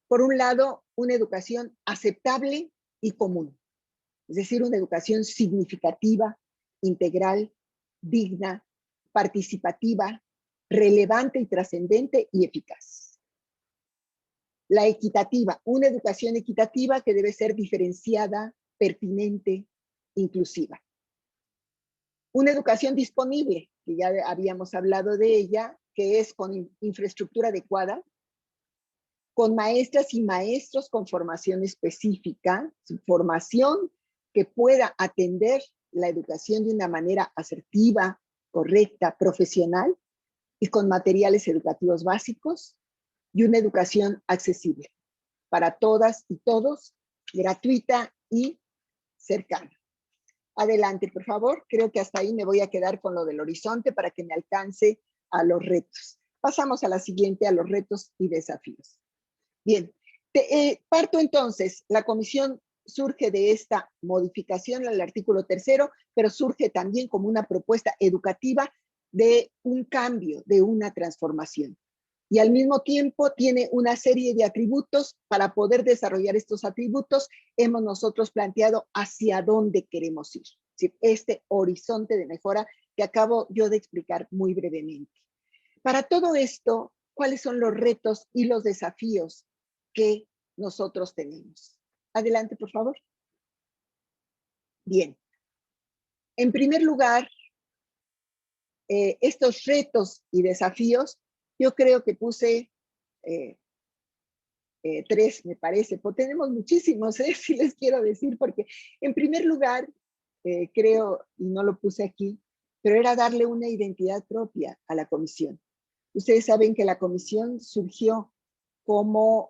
Por un lado, una educación aceptable y común, es decir, una educación significativa, integral, digna, participativa, relevante y trascendente y eficaz. La equitativa, una educación equitativa que debe ser diferenciada, pertinente, inclusiva. Una educación disponible, que ya habíamos hablado de ella, que es con infraestructura adecuada, con maestras y maestros con formación específica, formación que pueda atender la educación de una manera asertiva, correcta, profesional y con materiales educativos básicos y una educación accesible para todas y todos, gratuita y cercana. Adelante, por favor. Creo que hasta ahí me voy a quedar con lo del horizonte para que me alcance a los retos. Pasamos a la siguiente, a los retos y desafíos. Bien, parto entonces. La comisión surge de esta modificación al artículo 3º, pero surge también como una propuesta educativa de un cambio, de una transformación. Y al mismo tiempo tiene una serie de atributos. Para poder desarrollar estos atributos, hemos nosotros planteado hacia dónde queremos ir. Es decir, este horizonte de mejora que acabo yo de explicar muy brevemente. Para todo esto, ¿cuáles son los retos y los desafíos que nosotros tenemos? Adelante, por favor. Bien. En primer lugar, estos retos y desafíos, yo creo que puse 3, me parece, pues tenemos muchísimos, si les quiero decir, porque en primer lugar, creo, y no lo puse aquí, pero era darle una identidad propia a la comisión. Ustedes saben que la comisión surgió como,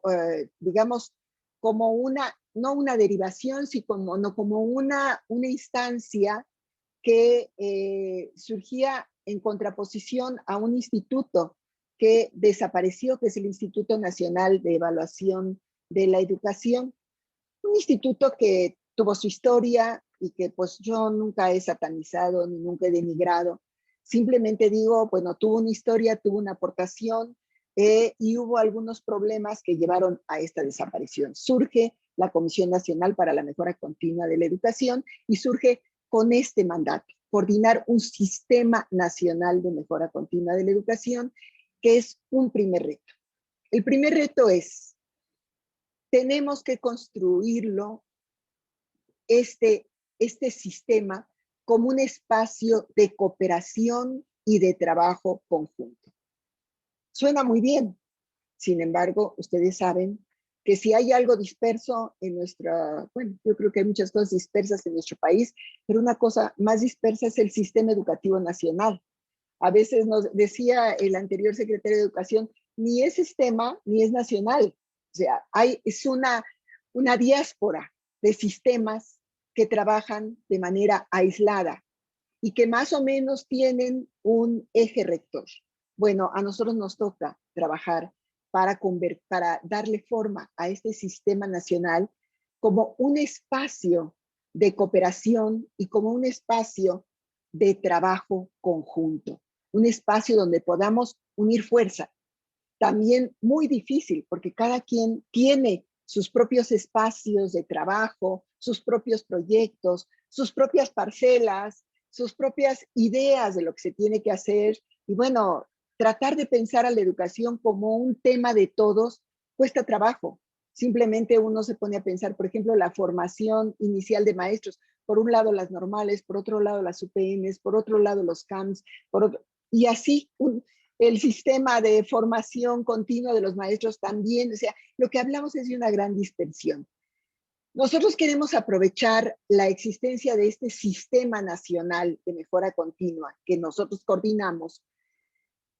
digamos, como una, no una derivación, sino como una instancia que surgía en contraposición a un instituto que desapareció, que es el Instituto Nacional de Evaluación de la Educación, un instituto que tuvo su historia y que pues yo nunca he satanizado ni nunca he denigrado. Simplemente digo, bueno, tuvo una historia, tuvo una aportación y hubo algunos problemas que llevaron a esta desaparición. Surge la Comisión Nacional para la Mejora Continua de la Educación y surge con este mandato, coordinar un sistema nacional de mejora continua de la educación, que es un primer reto. El primer reto es, tenemos que construirlo, este sistema, como un espacio de cooperación y de trabajo conjunto. Suena muy bien, sin embargo, ustedes saben que si hay algo disperso en nuestra, bueno, yo creo que hay muchas cosas dispersas en nuestro país, pero una cosa más dispersa es el sistema educativo nacional. A veces nos decía el anterior secretario de Educación, ni es sistema ni es nacional. O sea, es una diáspora de sistemas que trabajan de manera aislada y que más o menos tienen un eje rector. Bueno, a nosotros nos toca trabajar para darle forma a este sistema nacional como un espacio de cooperación y como un espacio de trabajo conjunto, un espacio donde podamos unir fuerza. También muy difícil, porque cada quien tiene sus propios espacios de trabajo, sus propios proyectos, sus propias parcelas, sus propias ideas de lo que se tiene que hacer. Y bueno, tratar de pensar a la educación como un tema de todos cuesta trabajo. Simplemente uno se pone a pensar, por ejemplo, la formación inicial de maestros. Por un lado las normales, por otro lado las UPMs, por otro lado los CAMS, y así el sistema de formación continua de los maestros también. O sea, lo que hablamos es de una gran dispersión. Nosotros queremos aprovechar la existencia de este sistema nacional de mejora continua que nosotros coordinamos,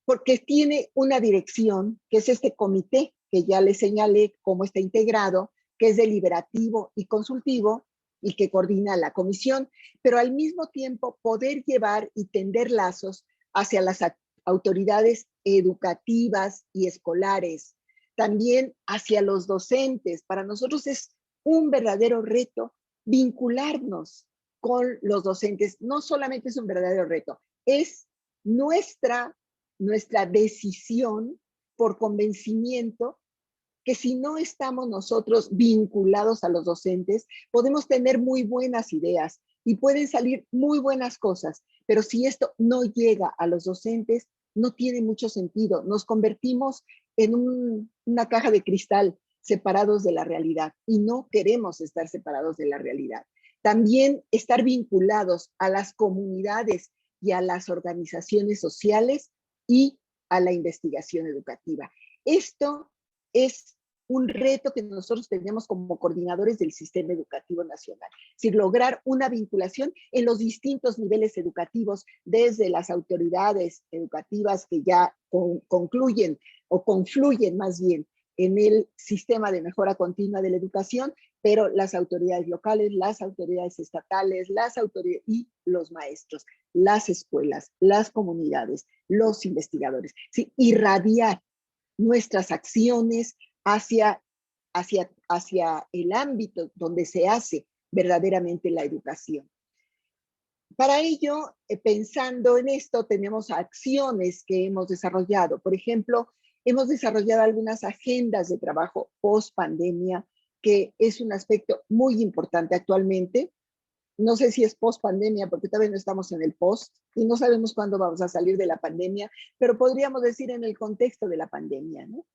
porque tiene una dirección, que es este comité, que ya les señalé cómo está integrado, que es deliberativo y consultivo, y que coordina la comisión, pero al mismo tiempo poder llevar y tender lazos hacia las autoridades educativas y escolares, también hacia los docentes. Para nosotros es un verdadero reto vincularnos con los docentes. No solamente es un verdadero reto, es nuestra decisión por convencimiento que si no estamos nosotros vinculados a los docentes, podemos tener muy buenas ideas y pueden salir muy buenas cosas, pero si esto no llega a los docentes, no tiene mucho sentido. Nos convertimos en una caja de cristal separados de la realidad y no queremos estar separados de la realidad. También estar vinculados a las comunidades y a las organizaciones sociales y a la investigación educativa. Esto es un reto que nosotros tenemos como coordinadores del sistema educativo nacional. Es decir, lograr una vinculación en los distintos niveles educativos, desde las autoridades educativas que ya concluyen o confluyen más bien en el sistema de mejora continua de la educación, pero las autoridades locales, las autoridades estatales, las autoridades y los maestros, las escuelas, las comunidades, los investigadores. ¿Sí? Irradiar nuestras acciones hacia el ámbito donde se hace verdaderamente la educación. Para ello, pensando en esto, tenemos acciones que hemos desarrollado. Por ejemplo, hemos desarrollado algunas agendas de trabajo post pandemia, que es un aspecto muy importante actualmente. No sé si es post pandemia, porque todavía no estamos en el post y no sabemos cuándo vamos a salir de la pandemia, pero podríamos decir en el contexto de la pandemia, ¿no?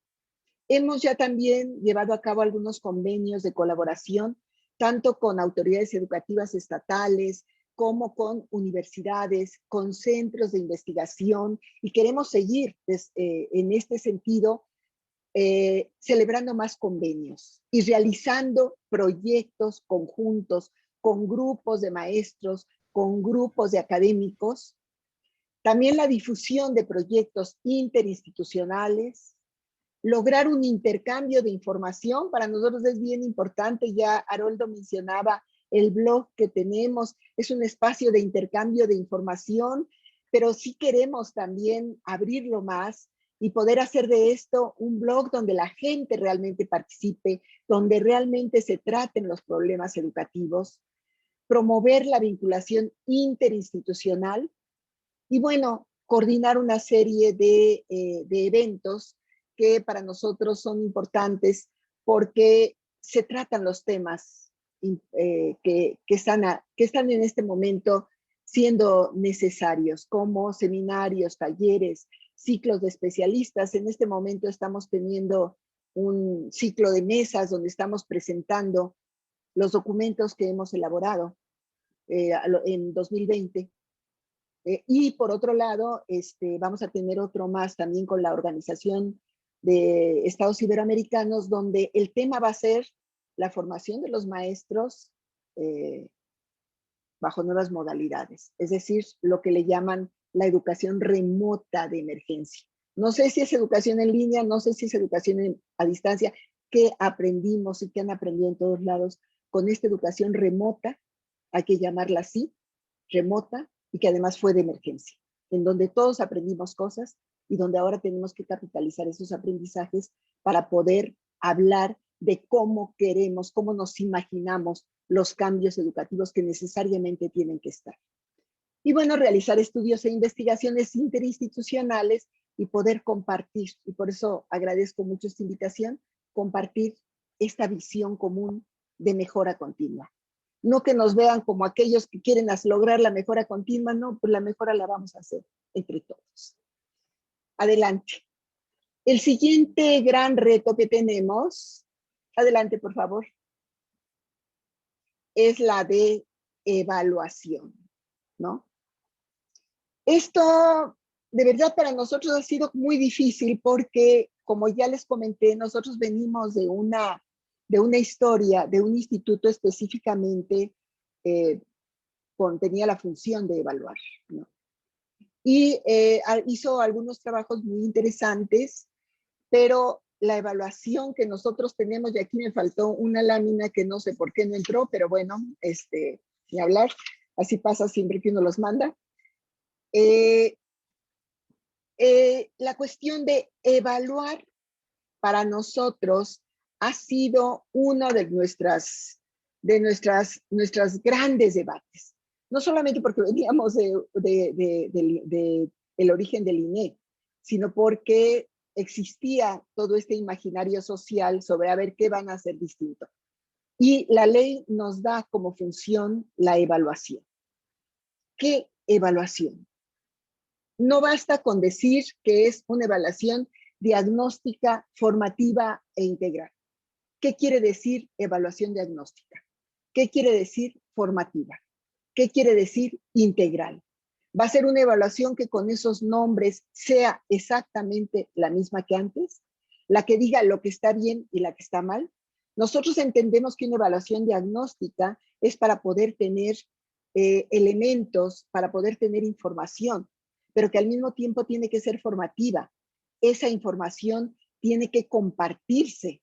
Hemos ya también llevado a cabo algunos convenios de colaboración, tanto con autoridades educativas estatales, como con universidades, con centros de investigación, y queremos seguir en este sentido celebrando más convenios y realizando proyectos conjuntos con grupos de maestros, con grupos de académicos. También la difusión de proyectos interinstitucionales, lograr un intercambio de información. Para nosotros es bien importante, ya Haroldo mencionaba el blog que tenemos, es un espacio de intercambio de información, pero sí queremos también abrirlo más y poder hacer de esto un blog donde la gente realmente participe, donde realmente se traten los problemas educativos, promover la vinculación interinstitucional y, bueno, coordinar una serie de eventos que para nosotros son importantes porque se tratan los temas que están en este momento siendo necesarios, como seminarios, talleres, ciclos de especialistas. En este momento estamos teniendo un ciclo de mesas donde estamos presentando los documentos que hemos elaborado en 2020. Y por otro lado, vamos a tener otro más también con la Organización de Estados Iberoamericanos, donde el tema va a ser la formación de los maestros bajo nuevas modalidades, es decir, lo que le llaman la educación remota de emergencia. No sé si es educación en línea, no sé si es educación a distancia, que aprendimos y que han aprendido en todos lados con esta educación remota, hay que llamarla así, remota, y que además fue de emergencia, en donde todos aprendimos cosas y donde ahora tenemos que capitalizar esos aprendizajes para poder hablar de cómo queremos, cómo nos imaginamos los cambios educativos que necesariamente tienen que estar. Y bueno, realizar estudios e investigaciones interinstitucionales y poder compartir, y por eso agradezco mucho esta invitación, compartir esta visión común de mejora continua. No que nos vean como aquellos que quieren lograr la mejora continua, no, pues la mejora la vamos a hacer entre todos. Adelante. El siguiente gran reto que tenemos, adelante por favor, es la de evaluación, ¿no? Esto de verdad para nosotros ha sido muy difícil porque, como ya les comenté, nosotros venimos de una historia, de un instituto específicamente tenía la función de evaluar, ¿no? Y hizo algunos trabajos muy interesantes, pero la evaluación que nosotros tenemos, y aquí me faltó una lámina que no sé por qué no entró, pero bueno, ni hablar, así pasa siempre que uno los manda. La cuestión de evaluar para nosotros ha sido uno de nuestras grandes debates. No solamente porque veníamos del origen del INE, sino porque existía todo este imaginario social sobre a ver qué van a hacer distinto. Y la ley nos da como función la evaluación. ¿Qué evaluación? No basta con decir que es una evaluación diagnóstica, formativa e integral. ¿Qué quiere decir evaluación diagnóstica? ¿Qué quiere decir formativa? ¿Qué quiere decir integral? ¿Va a ser una evaluación que con esos nombres sea exactamente la misma que antes? la que diga lo que está bien y la que está mal. Nosotros entendemos que una evaluación diagnóstica es para poder tener elementos, para poder tener información, pero que al mismo tiempo tiene que ser formativa. Esa información tiene que compartirse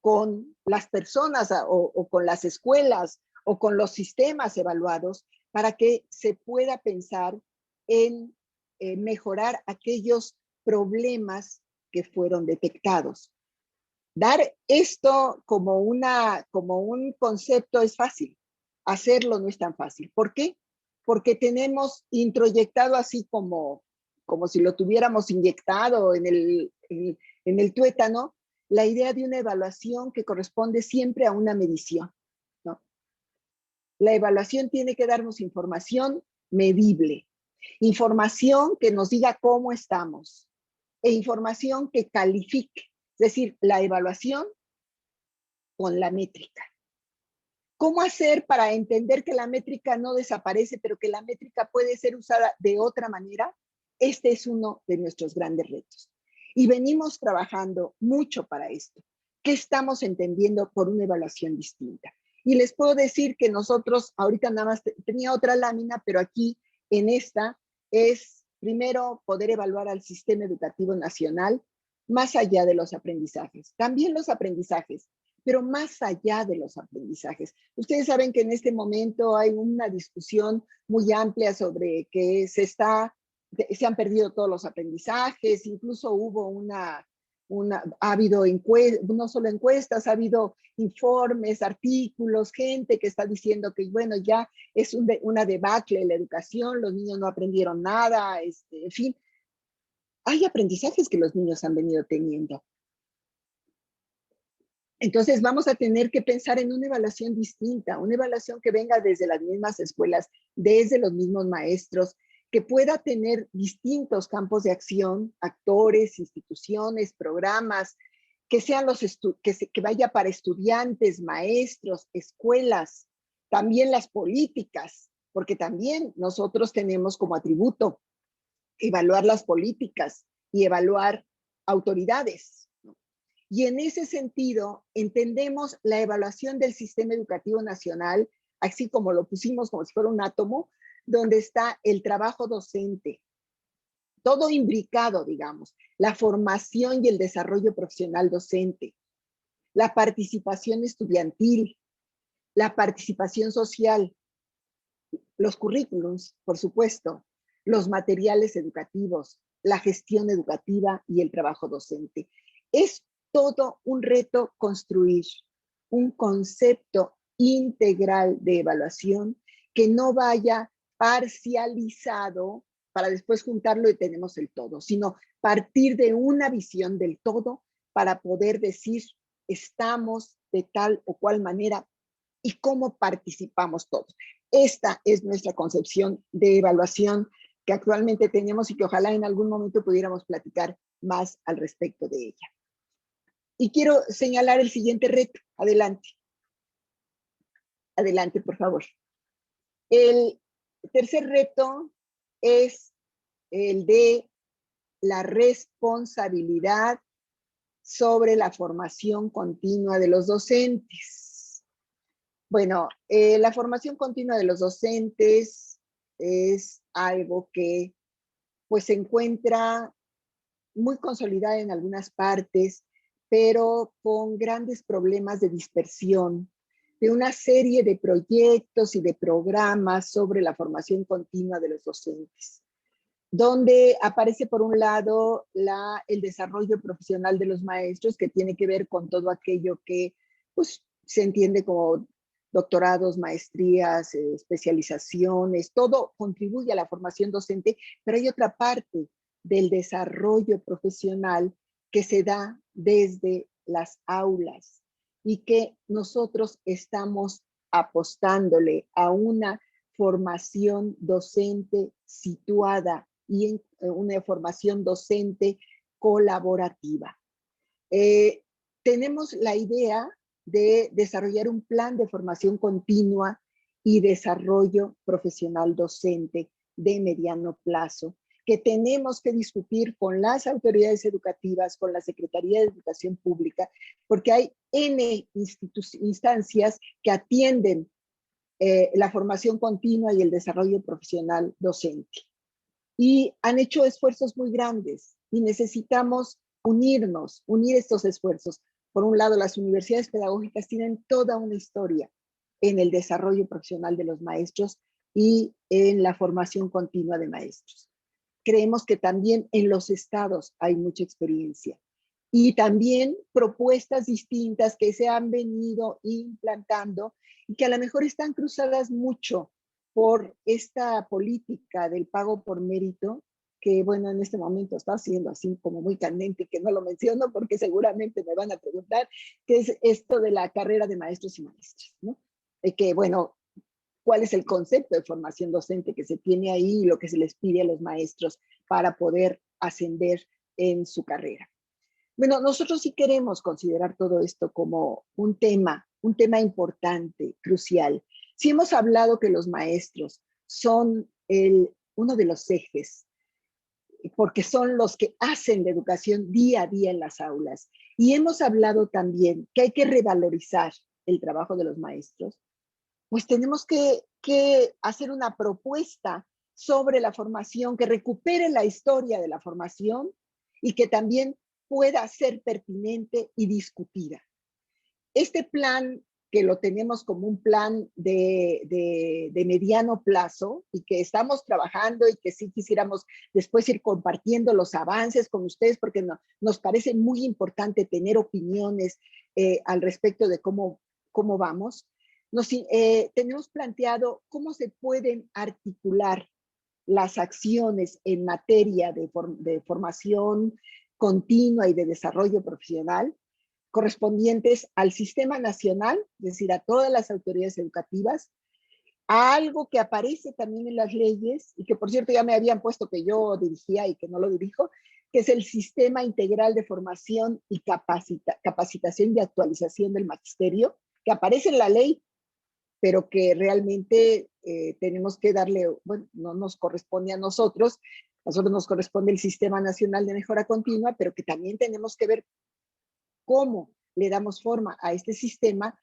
con las personas o con las escuelas o con los sistemas evaluados para que se pueda pensar en mejorar aquellos problemas que fueron detectados. Dar esto como un concepto es fácil, hacerlo no es tan fácil. ¿Por qué? Porque tenemos introyectado así como si lo tuviéramos inyectado en el tuétano, la idea de una evaluación que corresponde siempre a una medición, ¿no? La evaluación tiene que darnos información medible, información que nos diga cómo estamos e información que califique. Es decir, la evaluación con la métrica. ¿Cómo hacer para entender que la métrica no desaparece, pero que la métrica puede ser usada de otra manera? Este es uno de nuestros grandes retos. Y venimos trabajando mucho para esto. ¿Qué estamos entendiendo por una evaluación distinta? Y les puedo decir que nosotros, ahorita nada más tenía otra lámina, pero aquí en esta es primero poder evaluar al sistema educativo nacional más allá de los aprendizajes. También los aprendizajes, pero más allá de los aprendizajes. Ustedes saben que en este momento hay una discusión muy amplia sobre que se han perdido todos los aprendizajes, incluso hubo ha habido no solo encuestas, ha habido informes, artículos, gente que está diciendo que, bueno, ya es una debacle la educación, los niños no aprendieron nada, en fin. Hay aprendizajes que los niños han venido teniendo. Entonces vamos a tener que pensar en una evaluación distinta, una evaluación que venga desde las mismas escuelas, desde los mismos maestros, que pueda tener distintos campos de acción, actores, instituciones, programas, que sean que vaya para estudiantes, maestros, escuelas, también las políticas, porque también nosotros tenemos como atributo evaluar las políticas y evaluar autoridades. Y en ese sentido, entendemos la evaluación del sistema educativo nacional, así como lo pusimos como si fuera un átomo, donde está el trabajo docente, todo imbricado, digamos, la formación y el desarrollo profesional docente, la participación estudiantil, la participación social, los currículums, por supuesto, los materiales educativos, la gestión educativa y el trabajo docente. Es todo un reto construir un concepto integral de evaluación que no vaya parcializado para después juntarlo y tenemos el todo, sino partir de una visión del todo para poder decir estamos de tal o cual manera y cómo participamos todos. Esta es nuestra concepción de evaluación que actualmente tenemos y que ojalá en algún momento pudiéramos platicar más al respecto de ella. Y quiero señalar el siguiente reto. Adelante. Adelante, por favor. El tercer reto es el de la responsabilidad sobre la formación continua de los docentes. Bueno, la formación continua de los docentes es algo que pues se encuentra muy consolidada en algunas partes, pero con grandes problemas de dispersión, de una serie de proyectos y de programas sobre la formación continua de los docentes, donde aparece por un lado el desarrollo profesional de los maestros, que tiene que ver con todo aquello que pues, se entiende como doctorados, maestrías, especializaciones, todo contribuye a la formación docente, pero hay otra parte del desarrollo profesional que se da desde las aulas y que nosotros estamos apostándole a una formación docente situada y en una formación docente colaborativa. Tenemos la idea de desarrollar un plan de formación continua y desarrollo profesional docente de mediano plazo, que tenemos que discutir con las autoridades educativas, con la Secretaría de Educación Pública, porque hay N instancias que atienden la formación continua y el desarrollo profesional docente. Y han hecho esfuerzos muy grandes y necesitamos unir estos esfuerzos. Por un lado, las universidades pedagógicas tienen toda una historia en el desarrollo profesional de los maestros y en la formación continua de maestros. Creemos que también en los estados hay mucha experiencia y también propuestas distintas que se han venido implantando y que a lo mejor están cruzadas mucho por esta política del pago por mérito, que bueno, en este momento está siendo así como muy candente, que no lo menciono porque seguramente me van a preguntar, qué es esto de la carrera de maestros y maestras, ¿no? Que bueno, cuál es el concepto de formación docente que se tiene ahí y lo que se les pide a los maestros para poder ascender en su carrera. Bueno, nosotros sí queremos considerar todo esto como un tema importante, crucial. Sí hemos hablado que los maestros son uno de los ejes, porque son los que hacen la educación día a día en las aulas. Y hemos hablado también que hay que revalorizar el trabajo de los maestros. Pues tenemos que hacer una propuesta sobre la formación, que recupere la historia de la formación y que también pueda ser pertinente y discutida. Este plan, que lo tenemos como un plan de mediano plazo y que estamos trabajando y que sí quisiéramos después ir compartiendo los avances con ustedes, porque nos parece muy importante tener opiniones al respecto de cómo vamos. Tenemos planteado cómo se pueden articular las acciones en materia de formación continua y de desarrollo profesional correspondientes al sistema nacional, es decir, a todas las autoridades educativas, a algo que aparece también en las leyes y que por cierto ya me habían puesto que yo dirigía y que no lo dirijo, que es el Sistema Integral de Formación y Capacitación y Actualización del Magisterio, que aparece en la ley, pero que realmente tenemos que darle, bueno, no nos corresponde a nosotros nos corresponde el Sistema Nacional de Mejora Continua, pero que también tenemos que ver cómo le damos forma a este sistema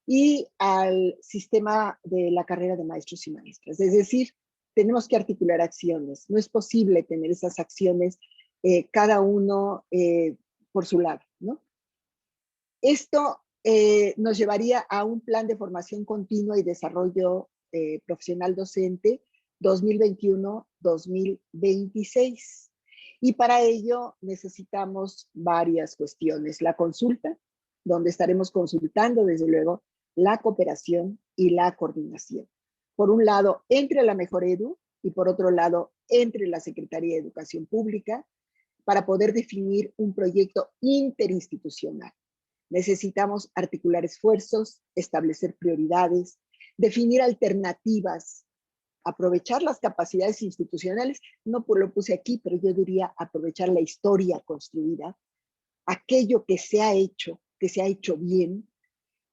y al sistema de la carrera de maestros y maestras. Es decir, tenemos que articular acciones. No es posible tener esas acciones cada uno por su lado, ¿no? Esto nos llevaría a un plan de formación continua y desarrollo profesional docente 2021-2026. Y para ello necesitamos varias cuestiones. La consulta, donde estaremos consultando, desde luego, la cooperación y la coordinación. Por un lado, entre la Mejoredu y por otro lado, entre la Secretaría de Educación Pública, para poder definir un proyecto interinstitucional. Necesitamos articular esfuerzos, establecer prioridades, definir alternativas, aprovechar las capacidades institucionales, no lo puse aquí, pero yo diría aprovechar la historia construida, aquello que se ha hecho bien,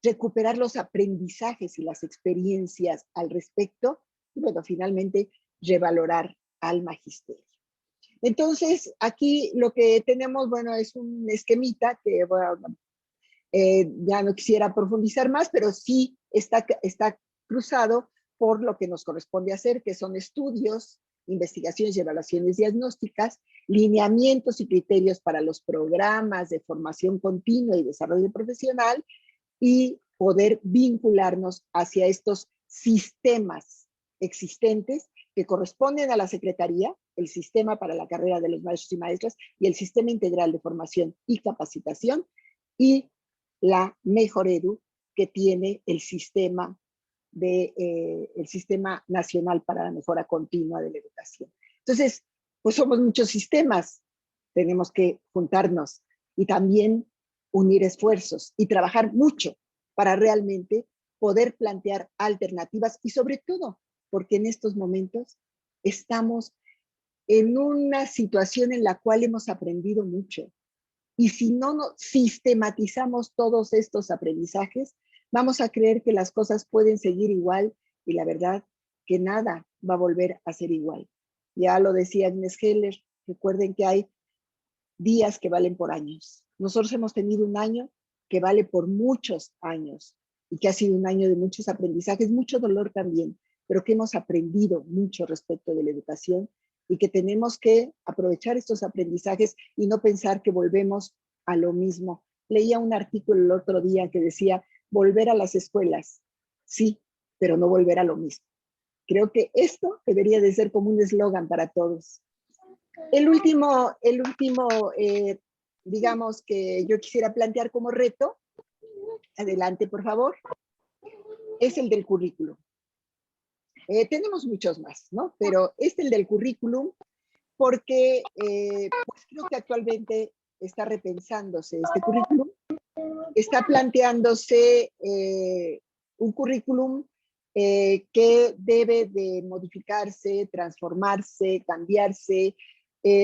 recuperar los aprendizajes y las experiencias al respecto, y bueno, finalmente revalorar al magisterio. Entonces, aquí lo que tenemos, bueno, es un esquemita que, bueno, ya no quisiera profundizar más, pero sí está cruzado por lo que nos corresponde hacer, que son estudios, investigaciones y evaluaciones diagnósticas, lineamientos y criterios para los programas de formación continua y desarrollo profesional, y poder vincularnos hacia estos sistemas existentes que corresponden a la Secretaría, el sistema para la carrera de los maestros y maestras y el sistema integral de formación y capacitación, y la Mejoredu, que tiene el sistema nacional para la mejora continua de la educación. Entonces, pues somos muchos sistemas, tenemos que juntarnos y también unir esfuerzos y trabajar mucho para realmente poder plantear alternativas y sobre todo porque en estos momentos estamos en una situación en la cual hemos aprendido mucho. Y si no sistematizamos todos estos aprendizajes, vamos a creer que las cosas pueden seguir igual y la verdad que nada va a volver a ser igual. Ya lo decía Agnes Heller, recuerden que hay días que valen por años. Nosotros hemos tenido un año que vale por muchos años y que ha sido un año de muchos aprendizajes, mucho dolor también, pero que hemos aprendido mucho respecto de la educación y que tenemos que aprovechar estos aprendizajes y no pensar que volvemos a lo mismo. Leía un artículo el otro día que decía, volver a las escuelas, sí, pero no volver a lo mismo. Creo que esto debería de ser como un eslogan para todos. El último, digamos, que yo quisiera plantear como reto, adelante por favor, es el del currículum. Tenemos muchos más, ¿no? Pero es el del currículum porque pues creo que actualmente está repensándose este currículum, está planteándose un currículum que debe de modificarse, transformarse, cambiarse,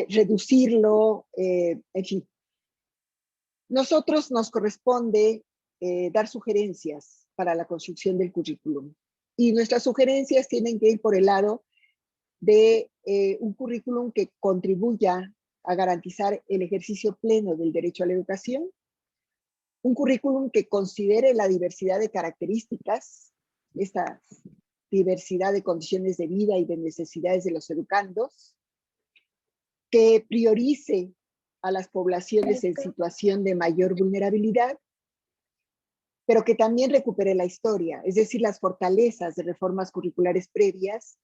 reducirlo, en fin. Nosotros nos corresponde dar sugerencias para la construcción del currículum. Y nuestras sugerencias tienen que ir por el lado de un currículum que contribuya a garantizar el ejercicio pleno del derecho a la educación, un currículum que considere la diversidad de características, esta diversidad de condiciones de vida y de necesidades de los educandos, que priorice a las poblaciones en situación de mayor vulnerabilidad, pero que también recupere la historia, es decir, las fortalezas de reformas curriculares previas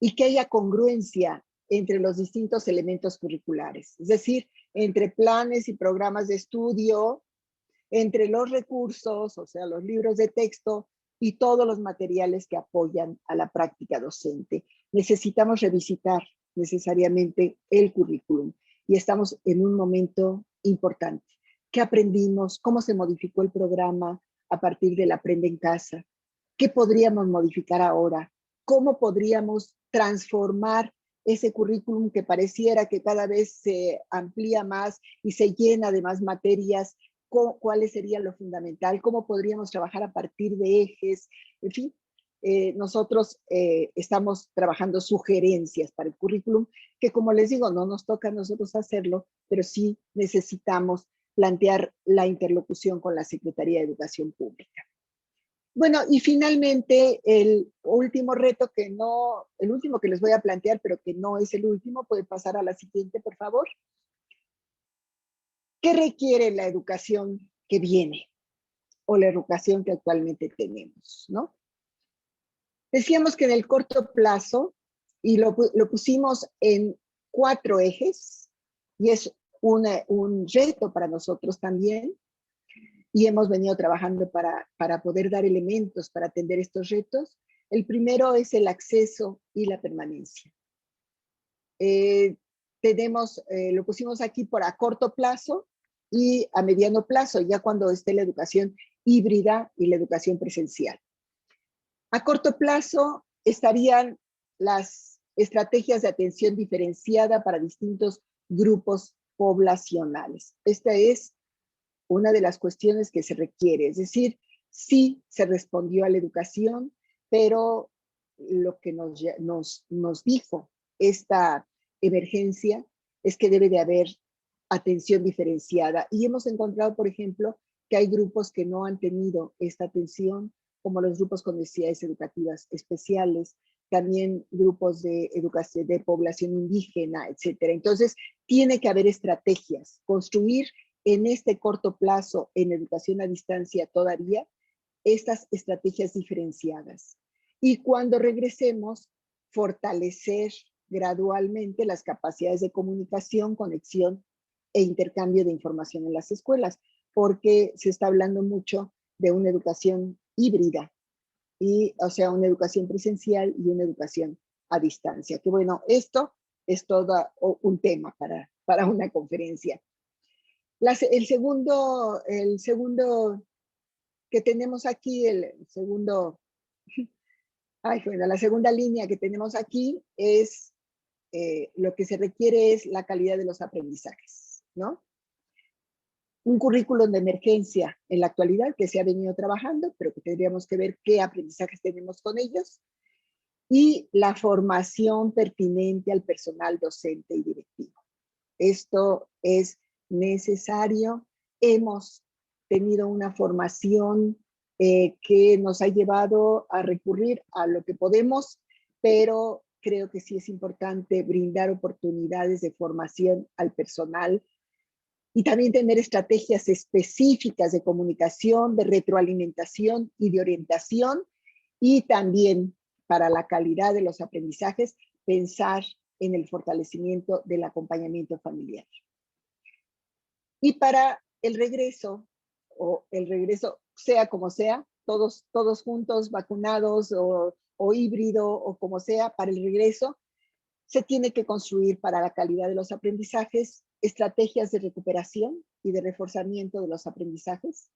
y que haya congruencia entre los distintos elementos curriculares, es decir, entre planes y programas de estudio, entre los recursos, o sea, los libros de texto y todos los materiales que apoyan a la práctica docente. Necesitamos revisitar necesariamente el currículum y estamos en un momento importante. ¿Qué aprendimos? ¿Cómo se modificó el programa a partir del Aprende en Casa? ¿Qué podríamos modificar ahora? ¿Cómo podríamos transformar ese currículum que pareciera que cada vez se amplía más y se llena de más materias? ¿Cuál sería lo fundamental? ¿Cómo podríamos trabajar a partir de ejes? En fin, nosotros estamos trabajando sugerencias para el currículum, que como les digo, no nos toca a nosotros hacerlo, pero sí necesitamos plantear la interlocución con la Secretaría de Educación Pública. Bueno, y finalmente el último reto el último que les voy a plantear, pero que no es el último, puede pasar a la siguiente, por favor. ¿Qué requiere la educación que viene o la educación que actualmente tenemos, ¿no? Decíamos que en el corto plazo, y lo pusimos en 4 ejes, y es un reto para nosotros también, y hemos venido trabajando para poder dar elementos para atender estos retos. El primero es el acceso y la permanencia. Lo pusimos aquí por a corto plazo y a mediano plazo, ya cuando esté la educación híbrida y la educación presencial. A corto plazo estarían las estrategias de atención diferenciada para distintos grupos poblacionales. Esta es una de las cuestiones que se requiere, es decir, sí se respondió a la educación, pero lo que nos dijo esta emergencia es que debe de haber atención diferenciada. Y hemos encontrado, por ejemplo, que hay grupos que no han tenido esta atención, como los grupos con necesidades educativas especiales, también grupos de educación de población indígena, etcétera. Entonces, tiene que haber estrategias, construir en este corto plazo en educación a distancia todavía estas estrategias diferenciadas. Y cuando regresemos, fortalecer gradualmente las capacidades de comunicación, conexión e intercambio de información en las escuelas, porque se está hablando mucho de una educación híbrida, o sea, una educación presencial y una educación a distancia. Que bueno, esto es todo un tema para una conferencia. El segundo que tenemos aquí, la segunda línea que tenemos aquí es lo que se requiere es la calidad de los aprendizajes, ¿no? Un currículum de emergencia en la actualidad que se ha venido trabajando, pero que tendríamos que ver qué aprendizajes tenemos con ellos. y la formación pertinente al personal docente y directivo. Esto es necesario. Hemos tenido una formación que nos ha llevado a recurrir a lo que podemos, pero creo que sí es importante brindar oportunidades de formación al personal y también tener estrategias específicas de comunicación, de retroalimentación y de orientación, y también para la calidad de los aprendizajes, pensar en el fortalecimiento del acompañamiento familiar. Y para el regreso, o el regreso sea como sea, todos juntos, vacunados o híbrido o como sea, para el regreso, se tiene que construir para la calidad de los aprendizajes estrategias de recuperación y de reforzamiento de los aprendizajes.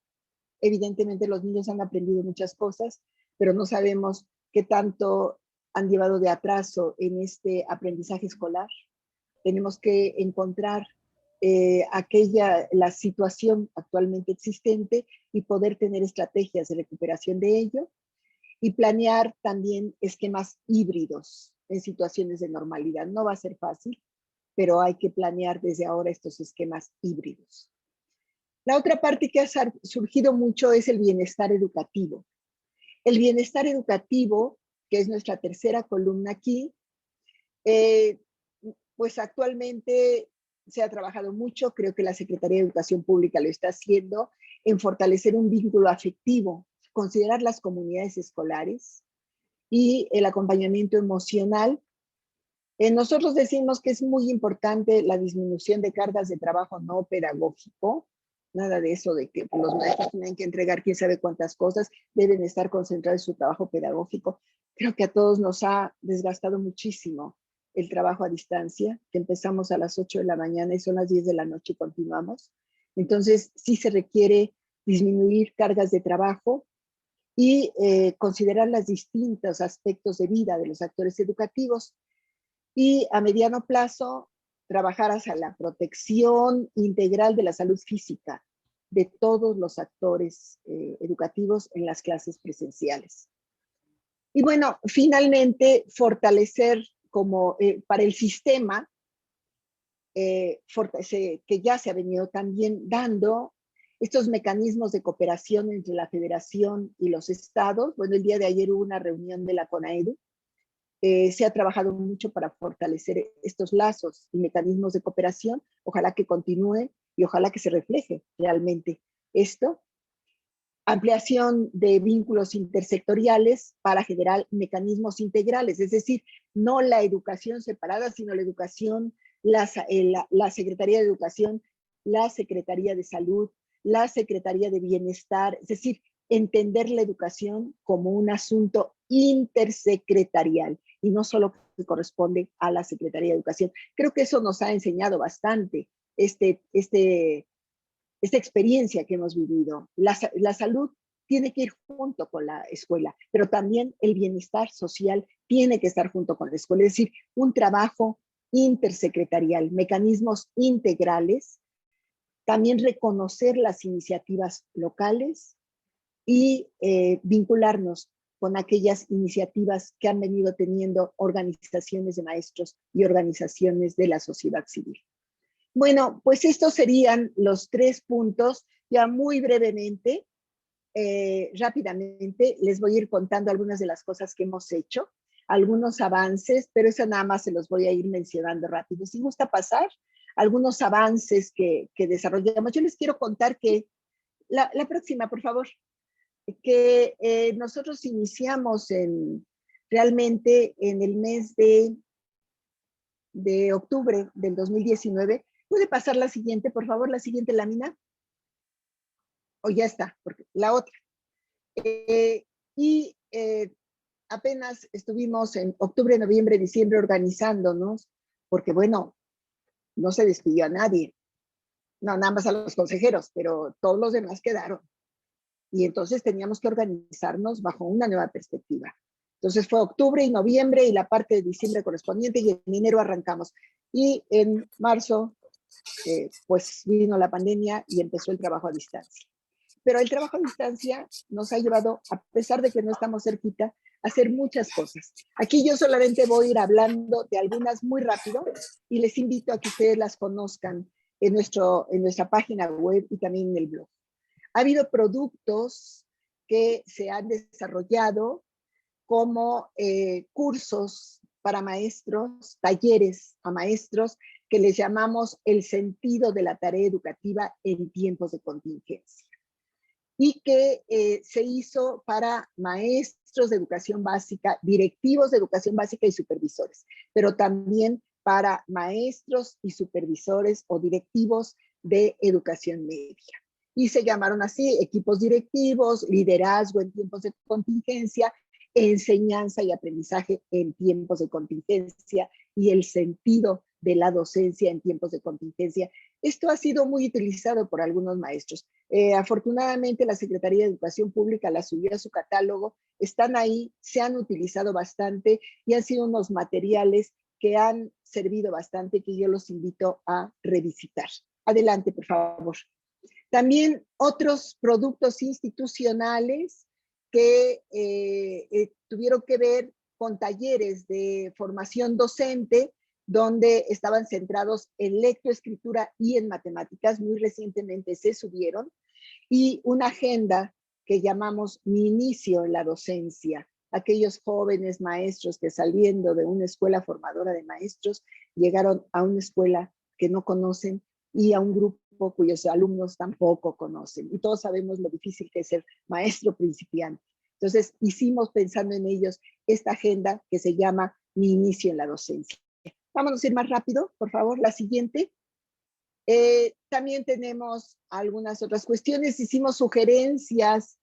Evidentemente los niños han aprendido muchas cosas, pero no sabemos qué tanto han llevado de atraso en este aprendizaje escolar. Tenemos que encontrar la situación actualmente existente y poder tener estrategias de recuperación de ello y planear también esquemas híbridos en situaciones de normalidad. No va a ser fácil, pero hay que planear desde ahora estos esquemas híbridos. La otra parte que ha surgido mucho es el bienestar educativo. El bienestar educativo, que es nuestra tercera columna aquí, pues actualmente se ha trabajado mucho, creo que la Secretaría de Educación Pública lo está haciendo, en fortalecer un vínculo afectivo, considerar las comunidades escolares y el acompañamiento emocional. Nosotros decimos que es muy importante la disminución de cargas de trabajo no pedagógico, nada de eso de que los maestros tienen que entregar quién sabe cuántas cosas, deben estar concentrados en su trabajo pedagógico. Creo que a todos nos ha desgastado muchísimo el trabajo a distancia, que empezamos a las 8 de la mañana y son las 10 de la noche y continuamos. Entonces, sí se requiere disminuir cargas de trabajo y considerar los distintos aspectos de vida de los actores educativos. Y a mediano plazo, trabajar hacia la protección integral de la salud física de todos los actores educativos en las clases presenciales. Y bueno, finalmente, fortalecer como para el sistema, que ya se ha venido también dando estos mecanismos de cooperación entre la federación y los estados. Bueno, el día de ayer hubo una reunión de la CONAEDU. Se ha trabajado mucho para fortalecer estos lazos y mecanismos de cooperación. Ojalá que continúe y ojalá que se refleje realmente esto. Ampliación de vínculos intersectoriales para generar mecanismos integrales, es decir, no la educación separada, sino la educación, la Secretaría de Educación, la Secretaría de Salud, la Secretaría de Bienestar, es decir, entender la educación como un asunto intersecretarial y no solo que corresponde a la Secretaría de Educación. Creo que eso nos ha enseñado bastante esta experiencia que hemos vivido. La salud tiene que ir junto con la escuela, pero también el bienestar social tiene que estar junto con la escuela, es decir, un trabajo intersecretarial, mecanismos integrales, también reconocer las iniciativas locales y vincularnos con aquellas iniciativas que han venido teniendo organizaciones de maestros y organizaciones de la sociedad civil. Bueno, pues estos serían los 3 puntos, ya muy brevemente, rápidamente les voy a ir contando algunas de las cosas que hemos hecho, algunos avances, pero eso nada más se los voy a ir mencionando rápido. Si gusta pasar, algunos avances que desarrollamos. Yo les quiero contar que, la próxima, por favor, que nosotros iniciamos realmente en el mes de octubre del 2019. ¿Puede pasar la siguiente, por favor, la siguiente lámina? O ya está, porque la otra. Apenas estuvimos en octubre, noviembre, diciembre organizándonos, porque bueno, no se despidió a nadie. No, nada más a los consejeros, pero todos los demás quedaron. Y entonces teníamos que organizarnos bajo una nueva perspectiva. Entonces fue octubre y noviembre y la parte de diciembre correspondiente y en enero arrancamos. Y en marzo, pues vino la pandemia y empezó el trabajo a distancia. Pero el trabajo a distancia nos ha llevado, a pesar de que no estamos cerquita, a hacer muchas cosas. Aquí yo solamente voy a ir hablando de algunas muy rápido y les invito a que ustedes las conozcan en nuestra página web y también en el blog. Ha habido productos que se han desarrollado como cursos para maestros, talleres a maestros, que les llamamos el sentido de la tarea educativa en tiempos de contingencia. Y que se hizo para maestros de educación básica, directivos de educación básica y supervisores, pero también para maestros y supervisores o directivos de educación media. Y se llamaron así: equipos directivos, liderazgo en tiempos de contingencia, enseñanza y aprendizaje en tiempos de contingencia y el sentido de la docencia en tiempos de contingencia. Esto ha sido muy utilizado por algunos maestros. Afortunadamente la Secretaría de Educación Pública las subió a su catálogo, están ahí, se han utilizado bastante y han sido unos materiales que han servido bastante, que yo los invito a revisitar. Adelante, por favor. También otros productos institucionales que tuvieron que ver con talleres de formación docente, donde estaban centrados en lectoescritura y en matemáticas. Muy recientemente se subieron. Y una agenda que llamamos Mi Inicio en la Docencia. Aquellos jóvenes maestros que, saliendo de una escuela formadora de maestros, llegaron a una escuela que no conocen y a un grupo cuyos alumnos tampoco conocen. Y todos sabemos lo difícil que es ser maestro principiante. Entonces hicimos, pensando en ellos, esta agenda que se llama Mi Inicio en la Docencia. Vámonos a ir más rápido, por favor, la siguiente. También tenemos algunas otras cuestiones. Hicimos sugerencias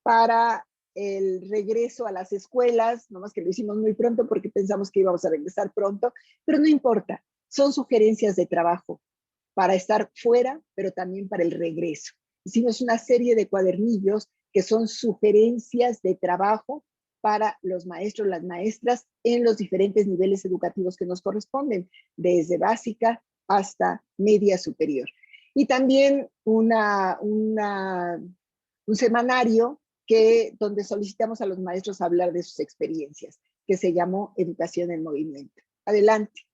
para el regreso a las escuelas, nomás que lo hicimos muy pronto porque pensamos que íbamos a regresar pronto, pero no importa, son sugerencias de trabajo para estar fuera, pero también para el regreso. Hicimos una serie de cuadernillos que son sugerencias de trabajo para los maestros, las maestras, en los diferentes niveles educativos que nos corresponden, desde básica hasta media superior. Y también un semanario donde solicitamos a los maestros hablar de sus experiencias, que se llamó Educación en Movimiento. Adelante.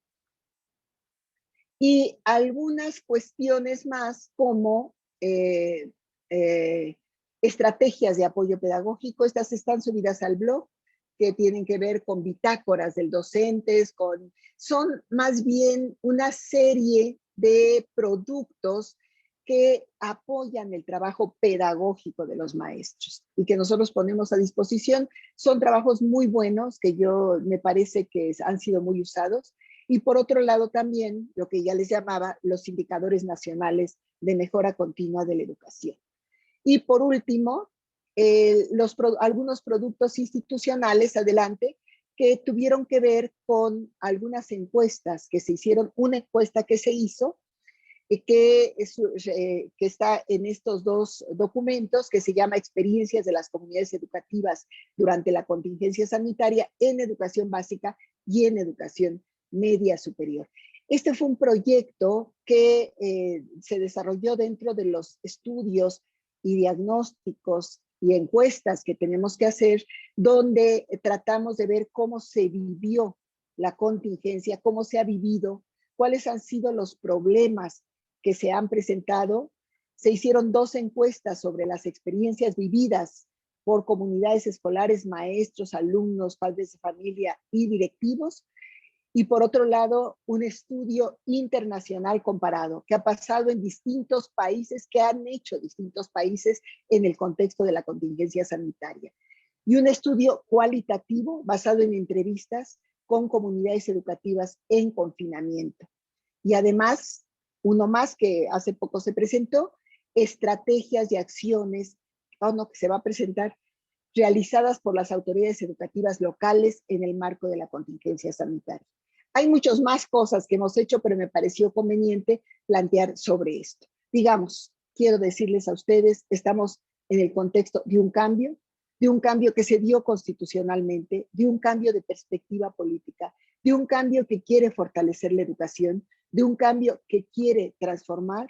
Y algunas cuestiones más como estrategias de apoyo pedagógico. Estas están subidas al blog, que tienen que ver con bitácoras del docentes, son más bien una serie de productos que apoyan el trabajo pedagógico de los maestros y que nosotros ponemos a disposición. Son trabajos muy buenos que me parece que han sido muy usados. Y por otro lado también lo que ya les llamaba los indicadores nacionales de mejora continua de la educación. Y por último, algunos productos institucionales, adelante, que tuvieron que ver con algunas encuestas que se hicieron. Una encuesta que se hizo, que está en estos dos documentos, que se llama Experiencias de las Comunidades Educativas durante la Contingencia Sanitaria en Educación Básica y en Educación Media Superior. Este fue un proyecto que se desarrolló dentro de los estudios y diagnósticos y encuestas que tenemos que hacer, donde tratamos de ver cómo se vivió la contingencia, cómo se ha vivido, cuáles han sido los problemas que se han presentado. Se hicieron 2 encuestas sobre las experiencias vividas por comunidades escolares, maestros, alumnos, padres de familia y directivos. Y por otro lado, un estudio internacional comparado que ha pasado en distintos países, que han hecho distintos países en el contexto de la contingencia sanitaria. Y un estudio cualitativo basado en entrevistas con comunidades educativas en confinamiento. Y además, uno más que hace poco se presentó, estrategias y acciones, uno que se va a presentar, realizadas por las autoridades educativas locales en el marco de la contingencia sanitaria. Hay muchas más cosas que hemos hecho, pero me pareció conveniente plantear sobre esto. Digamos, quiero decirles a ustedes, estamos en el contexto de un cambio que se dio constitucionalmente, de un cambio de perspectiva política, de un cambio que quiere fortalecer la educación, de un cambio que quiere transformar,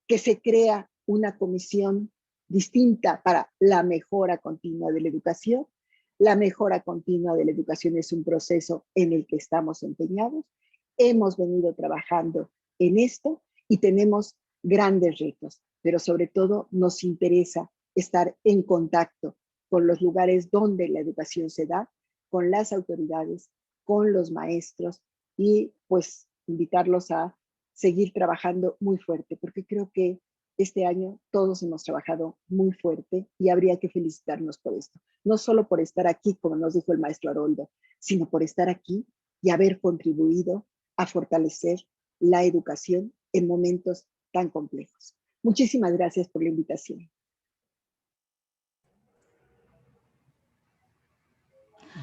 que se crea una comisión distinta para la mejora continua de la educación. La mejora continua de la educación es un proceso en el que estamos empeñados. Hemos venido trabajando en esto y tenemos grandes retos, pero sobre todo nos interesa estar en contacto con los lugares donde la educación se da, con las autoridades, con los maestros y pues invitarlos a seguir trabajando muy fuerte, porque creo que este año todos hemos trabajado muy fuerte y habría que felicitarnos por esto. No solo por estar aquí, como nos dijo el maestro Haroldo, sino por estar aquí y haber contribuido a fortalecer la educación en momentos tan complejos. Muchísimas gracias por la invitación.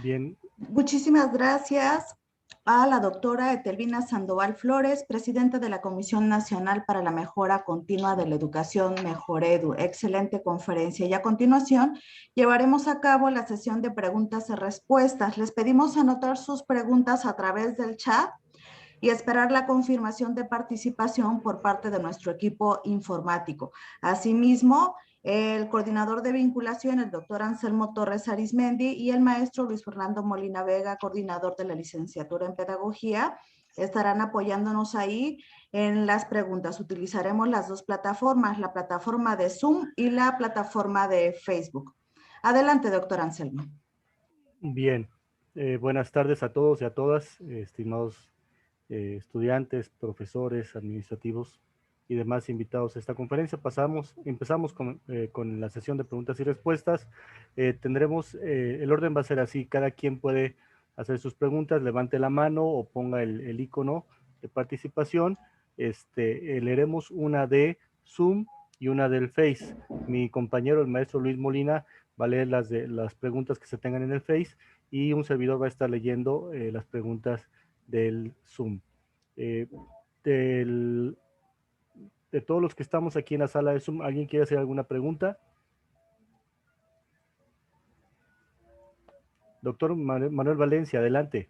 Bien. Muchísimas gracias a la doctora Etelvina Sandoval Flores, presidenta de la Comisión Nacional para la Mejora Continua de la Educación, Mejoredu. Excelente conferencia. Y a continuación llevaremos a cabo la sesión de preguntas y respuestas. Les pedimos anotar sus preguntas a través del chat y esperar la confirmación de participación por parte de nuestro equipo informático. Asimismo, el coordinador de vinculación, el doctor Anselmo Torres Arismendi, y el maestro Luis Fernando Molina Vega, coordinador de la licenciatura en Pedagogía, estarán apoyándonos ahí en las preguntas. Utilizaremos las dos plataformas, la plataforma de Zoom y la plataforma de Facebook. Adelante, doctor Anselmo. Bien, buenas tardes a todos y a todas, estimados estudiantes, profesores, administrativos y demás invitados a esta conferencia. Empezamos con la sesión de preguntas y respuestas. Tendremos, el orden va a ser así, cada quien puede hacer sus preguntas, levante la mano o ponga el icono de participación. Leeremos una de Zoom y una del Face. Mi compañero, el maestro Luis Molina, va a leer las preguntas que se tengan en el Face y un servidor va a estar leyendo las preguntas del Zoom. De todos los que estamos aquí en la sala de Zoom, ¿alguien quiere hacer alguna pregunta? Doctor Manuel Valencia, adelante.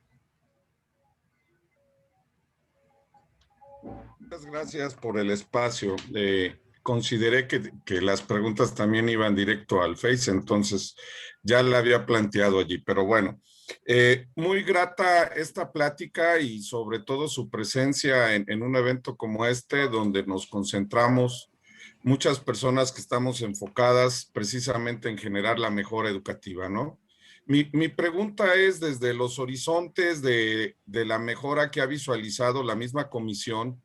Muchas gracias por el espacio. Consideré que las preguntas también iban directo al Face, entonces ya la había planteado allí, pero bueno. Muy grata esta plática y sobre todo su presencia en un evento como este, donde nos concentramos muchas personas que estamos enfocadas precisamente en generar la mejora educativa, ¿no? Mi pregunta es desde los horizontes de la mejora que ha visualizado la misma comisión,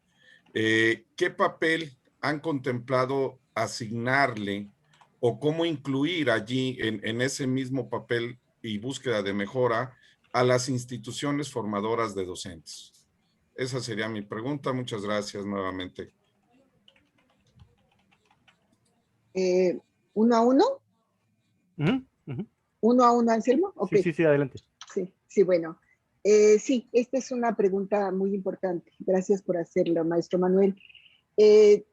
¿qué papel han contemplado asignarle o cómo incluir allí en ese mismo papel y búsqueda de mejora a las instituciones formadoras de docentes? Esa sería mi pregunta. Muchas gracias nuevamente. ¿Uno a uno? ¿Uno a uno, Anselmo? Okay. Sí, adelante. Sí, bueno. Sí, esta es una pregunta muy importante. Gracias por hacerlo, maestro Manuel.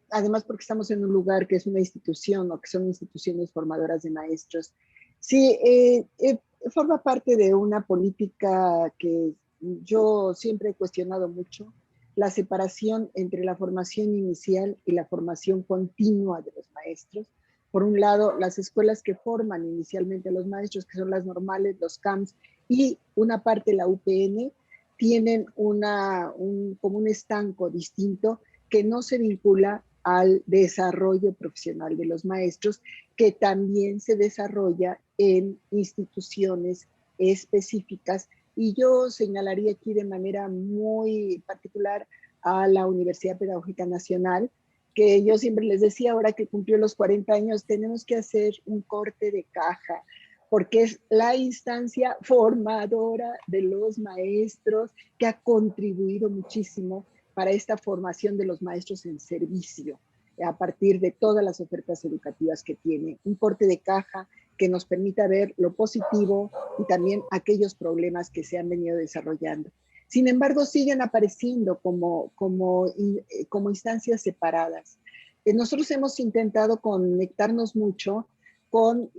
Además, porque estamos en un lugar que es una institución o que son instituciones formadoras de maestros. Sí, forma parte de una política que yo siempre he cuestionado mucho, la separación entre la formación inicial y la formación continua de los maestros. Por un lado, las escuelas que forman inicialmente a los maestros, que son las normales, los CAMS, y una parte de la UPN, tienen como un estanco distinto que no se vincula al desarrollo profesional de los maestros, que también se desarrolla en instituciones específicas. Y yo señalaría aquí de manera muy particular a la Universidad Pedagógica Nacional, que yo siempre les decía, ahora que cumplió los 40 años, tenemos que hacer un corte de caja, porque es la instancia formadora de los maestros que ha contribuido muchísimo para esta formación de los maestros en servicio, a partir de todas las ofertas educativas que tiene. Un corte de caja que nos permita ver lo positivo y también aquellos problemas que se han venido desarrollando. Sin embargo, siguen apareciendo como instancias separadas. Nosotros hemos intentado conectarnos mucho con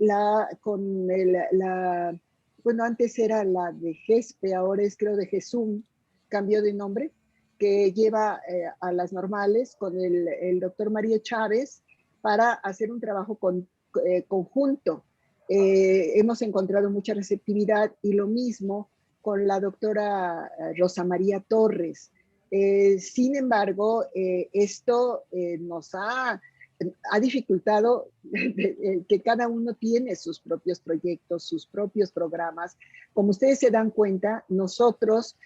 bueno, antes era la de GESPE, ahora es creo de GESUM, cambió de nombre, que lleva a las normales con el doctor Mario Chávez para hacer un trabajo conjunto. Hemos encontrado mucha receptividad y lo mismo con la doctora Rosa María Torres. Sin embargo, esto nos ha dificultado que cada uno tiene sus propios proyectos, sus propios programas. Como ustedes se dan cuenta, nosotros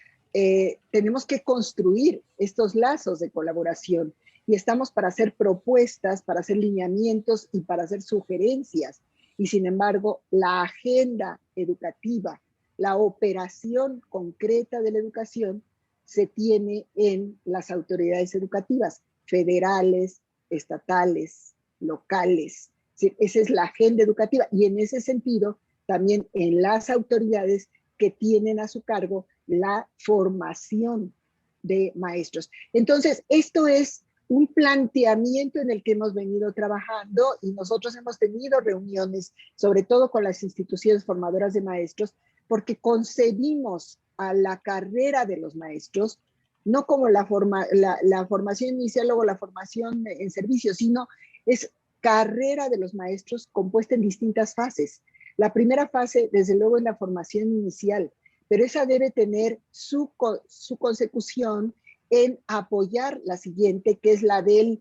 tenemos que construir estos lazos de colaboración y estamos para hacer propuestas, para hacer lineamientos y para hacer sugerencias. Y sin embargo, la agenda educativa, la operación concreta de la educación se tiene en las autoridades educativas, federales, estatales, locales. ¿Sí? Esa es la agenda educativa y en ese sentido también en las autoridades que tienen a su cargo la formación de maestros. Entonces, esto es un planteamiento en el que hemos venido trabajando y nosotros hemos tenido reuniones, sobre todo con las instituciones formadoras de maestros, porque concebimos a la carrera de los maestros no como la formación inicial o la formación en servicio, sino es carrera de los maestros compuesta en distintas fases. La primera fase, desde luego, es la formación inicial, pero esa debe tener su consecución en apoyar la siguiente, que es la de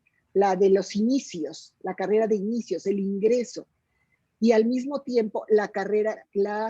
los inicios, la carrera de inicios, el ingreso. Y al mismo tiempo la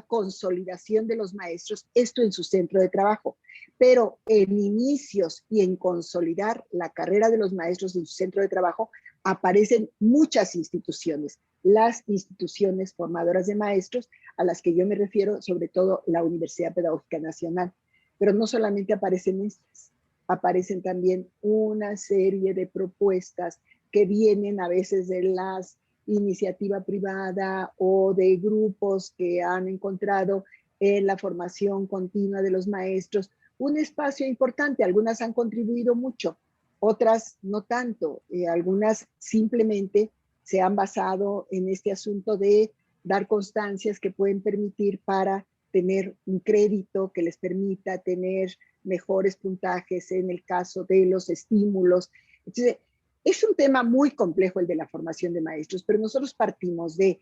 consolidación de los maestros, esto en su centro de trabajo. Pero en inicios y en consolidar la carrera de los maestros en su centro de trabajo aparecen muchas instituciones, las instituciones formadoras de maestros, a las que yo me refiero, sobre todo la Universidad Pedagógica Nacional. Pero no solamente aparecen estas, aparecen también una serie de propuestas que vienen a veces de las iniciativa privada o de grupos que han encontrado en la formación continua de los maestros un espacio importante. Algunas han contribuido mucho, otras no tanto. Algunas simplemente se han basado en este asunto de dar constancias que pueden permitir para tener un crédito que les permita tener mejores puntajes en el caso de los estímulos. Entonces, es un tema muy complejo el de la formación de maestros, pero nosotros partimos de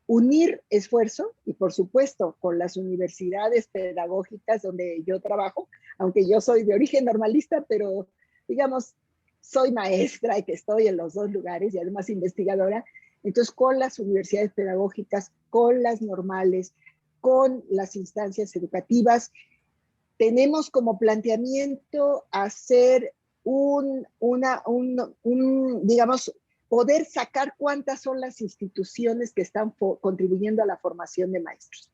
unir esfuerzo y por supuesto con las universidades pedagógicas donde yo trabajo, aunque yo soy de origen normalista, pero digamos, soy maestra y que estoy en los dos lugares y además investigadora. Entonces, con las universidades pedagógicas, con las normales, con las instancias educativas, tenemos como planteamiento hacer digamos, poder sacar cuántas son las instituciones que están contribuyendo a la formación de maestros,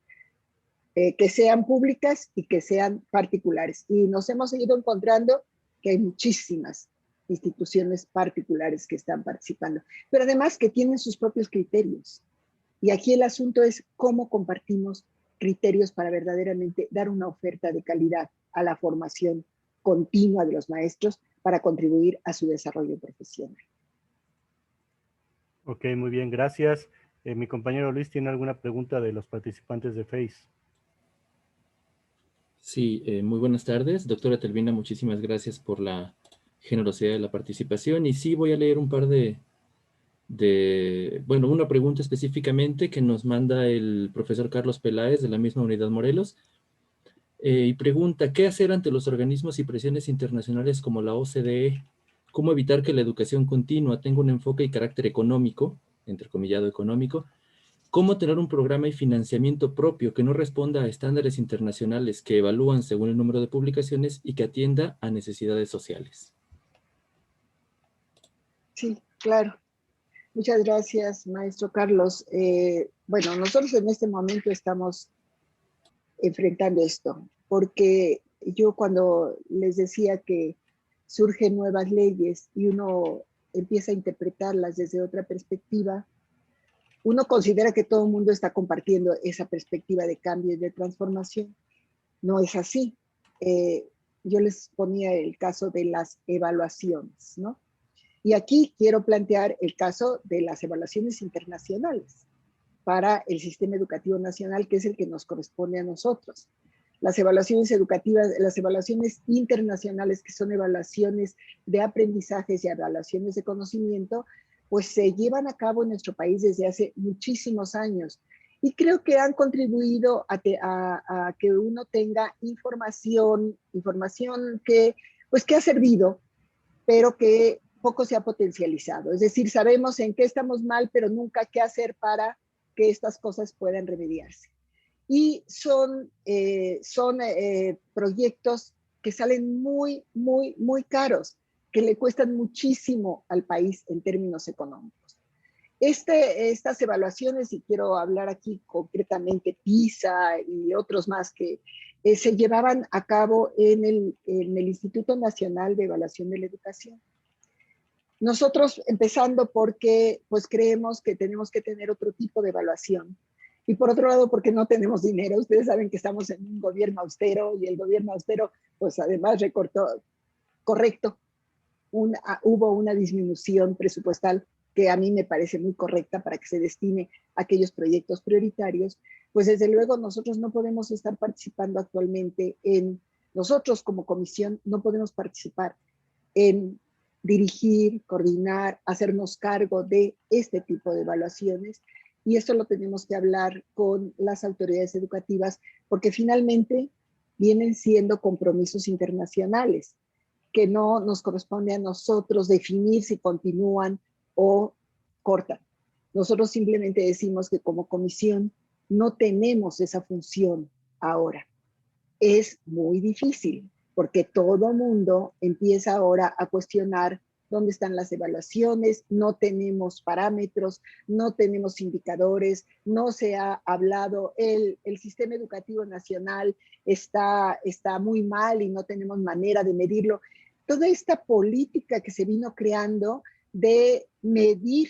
que sean públicas y que sean particulares. Y nos hemos ido encontrando que hay muchísimas instituciones particulares que están participando, pero además que tienen sus propios criterios. Y aquí el asunto es cómo compartimos criterios para verdaderamente dar una oferta de calidad a la formación continua de los maestros para contribuir a su desarrollo profesional. Ok, muy bien, gracias. Mi compañero Luis tiene alguna pregunta de los participantes de FACE. Sí, muy buenas tardes. Doctora Telvina, muchísimas gracias por la generosidad de la participación. Y sí, voy a leer un par bueno, una pregunta específicamente que nos manda el profesor Carlos Peláez de la misma Unidad Morelos. Y pregunta, ¿qué hacer ante los organismos y presiones internacionales como la OCDE? ¿Cómo evitar que la educación continua tenga un enfoque y carácter económico, entrecomillado económico? ¿Cómo tener un programa y financiamiento propio que no responda a estándares internacionales que evalúan según el número de publicaciones y que atienda a necesidades sociales? Sí, claro. Muchas gracias, maestro Carlos. Bueno, nosotros en este momento estamos enfrentando esto, porque yo cuando les decía que surgen nuevas leyes y uno empieza a interpretarlas desde otra perspectiva, uno considera que todo el mundo está compartiendo esa perspectiva de cambio y de transformación. No es así. Yo les ponía el caso de las evaluaciones, ¿no? Y aquí quiero plantear el caso de las evaluaciones internacionales para el sistema educativo nacional, que es el que nos corresponde a nosotros. Las evaluaciones educativas, las evaluaciones internacionales, que son evaluaciones de aprendizajes y evaluaciones de conocimiento, pues se llevan a cabo en nuestro país desde hace muchísimos años. Y creo que han contribuido a que uno tenga información que, pues, que ha servido, pero que poco se ha potencializado. Es decir, sabemos en qué estamos mal, pero nunca qué hacer para que estas cosas puedan remediarse. Y son proyectos que salen muy, muy, muy caros, que le cuestan muchísimo al país en términos económicos. Estas evaluaciones, y quiero hablar aquí concretamente PISA y otros más que se llevaban a cabo en el Instituto Nacional de Evaluación de la Educación. Nosotros empezando porque pues creemos que tenemos que tener otro tipo de evaluación. Y por otro lado, porque no tenemos dinero. Ustedes saben que estamos en un gobierno austero y el gobierno austero, pues además recortó, correcto, hubo una disminución presupuestal que a mí me parece muy correcta para que se destine a aquellos proyectos prioritarios. Pues desde luego nosotros no podemos estar participando actualmente nosotros como comisión no podemos participar en dirigir, coordinar, hacernos cargo de este tipo de evaluaciones. Y esto lo tenemos que hablar con las autoridades educativas, porque finalmente vienen siendo compromisos internacionales que no nos corresponde a nosotros definir si continúan o cortan. Nosotros simplemente decimos que como comisión no tenemos esa función ahora. Es muy difícil, porque todo mundo empieza ahora a cuestionar dónde están las evaluaciones, no tenemos parámetros, no tenemos indicadores, no se ha hablado, el sistema educativo nacional está muy mal y no tenemos manera de medirlo. Toda esta política que se vino creando de medir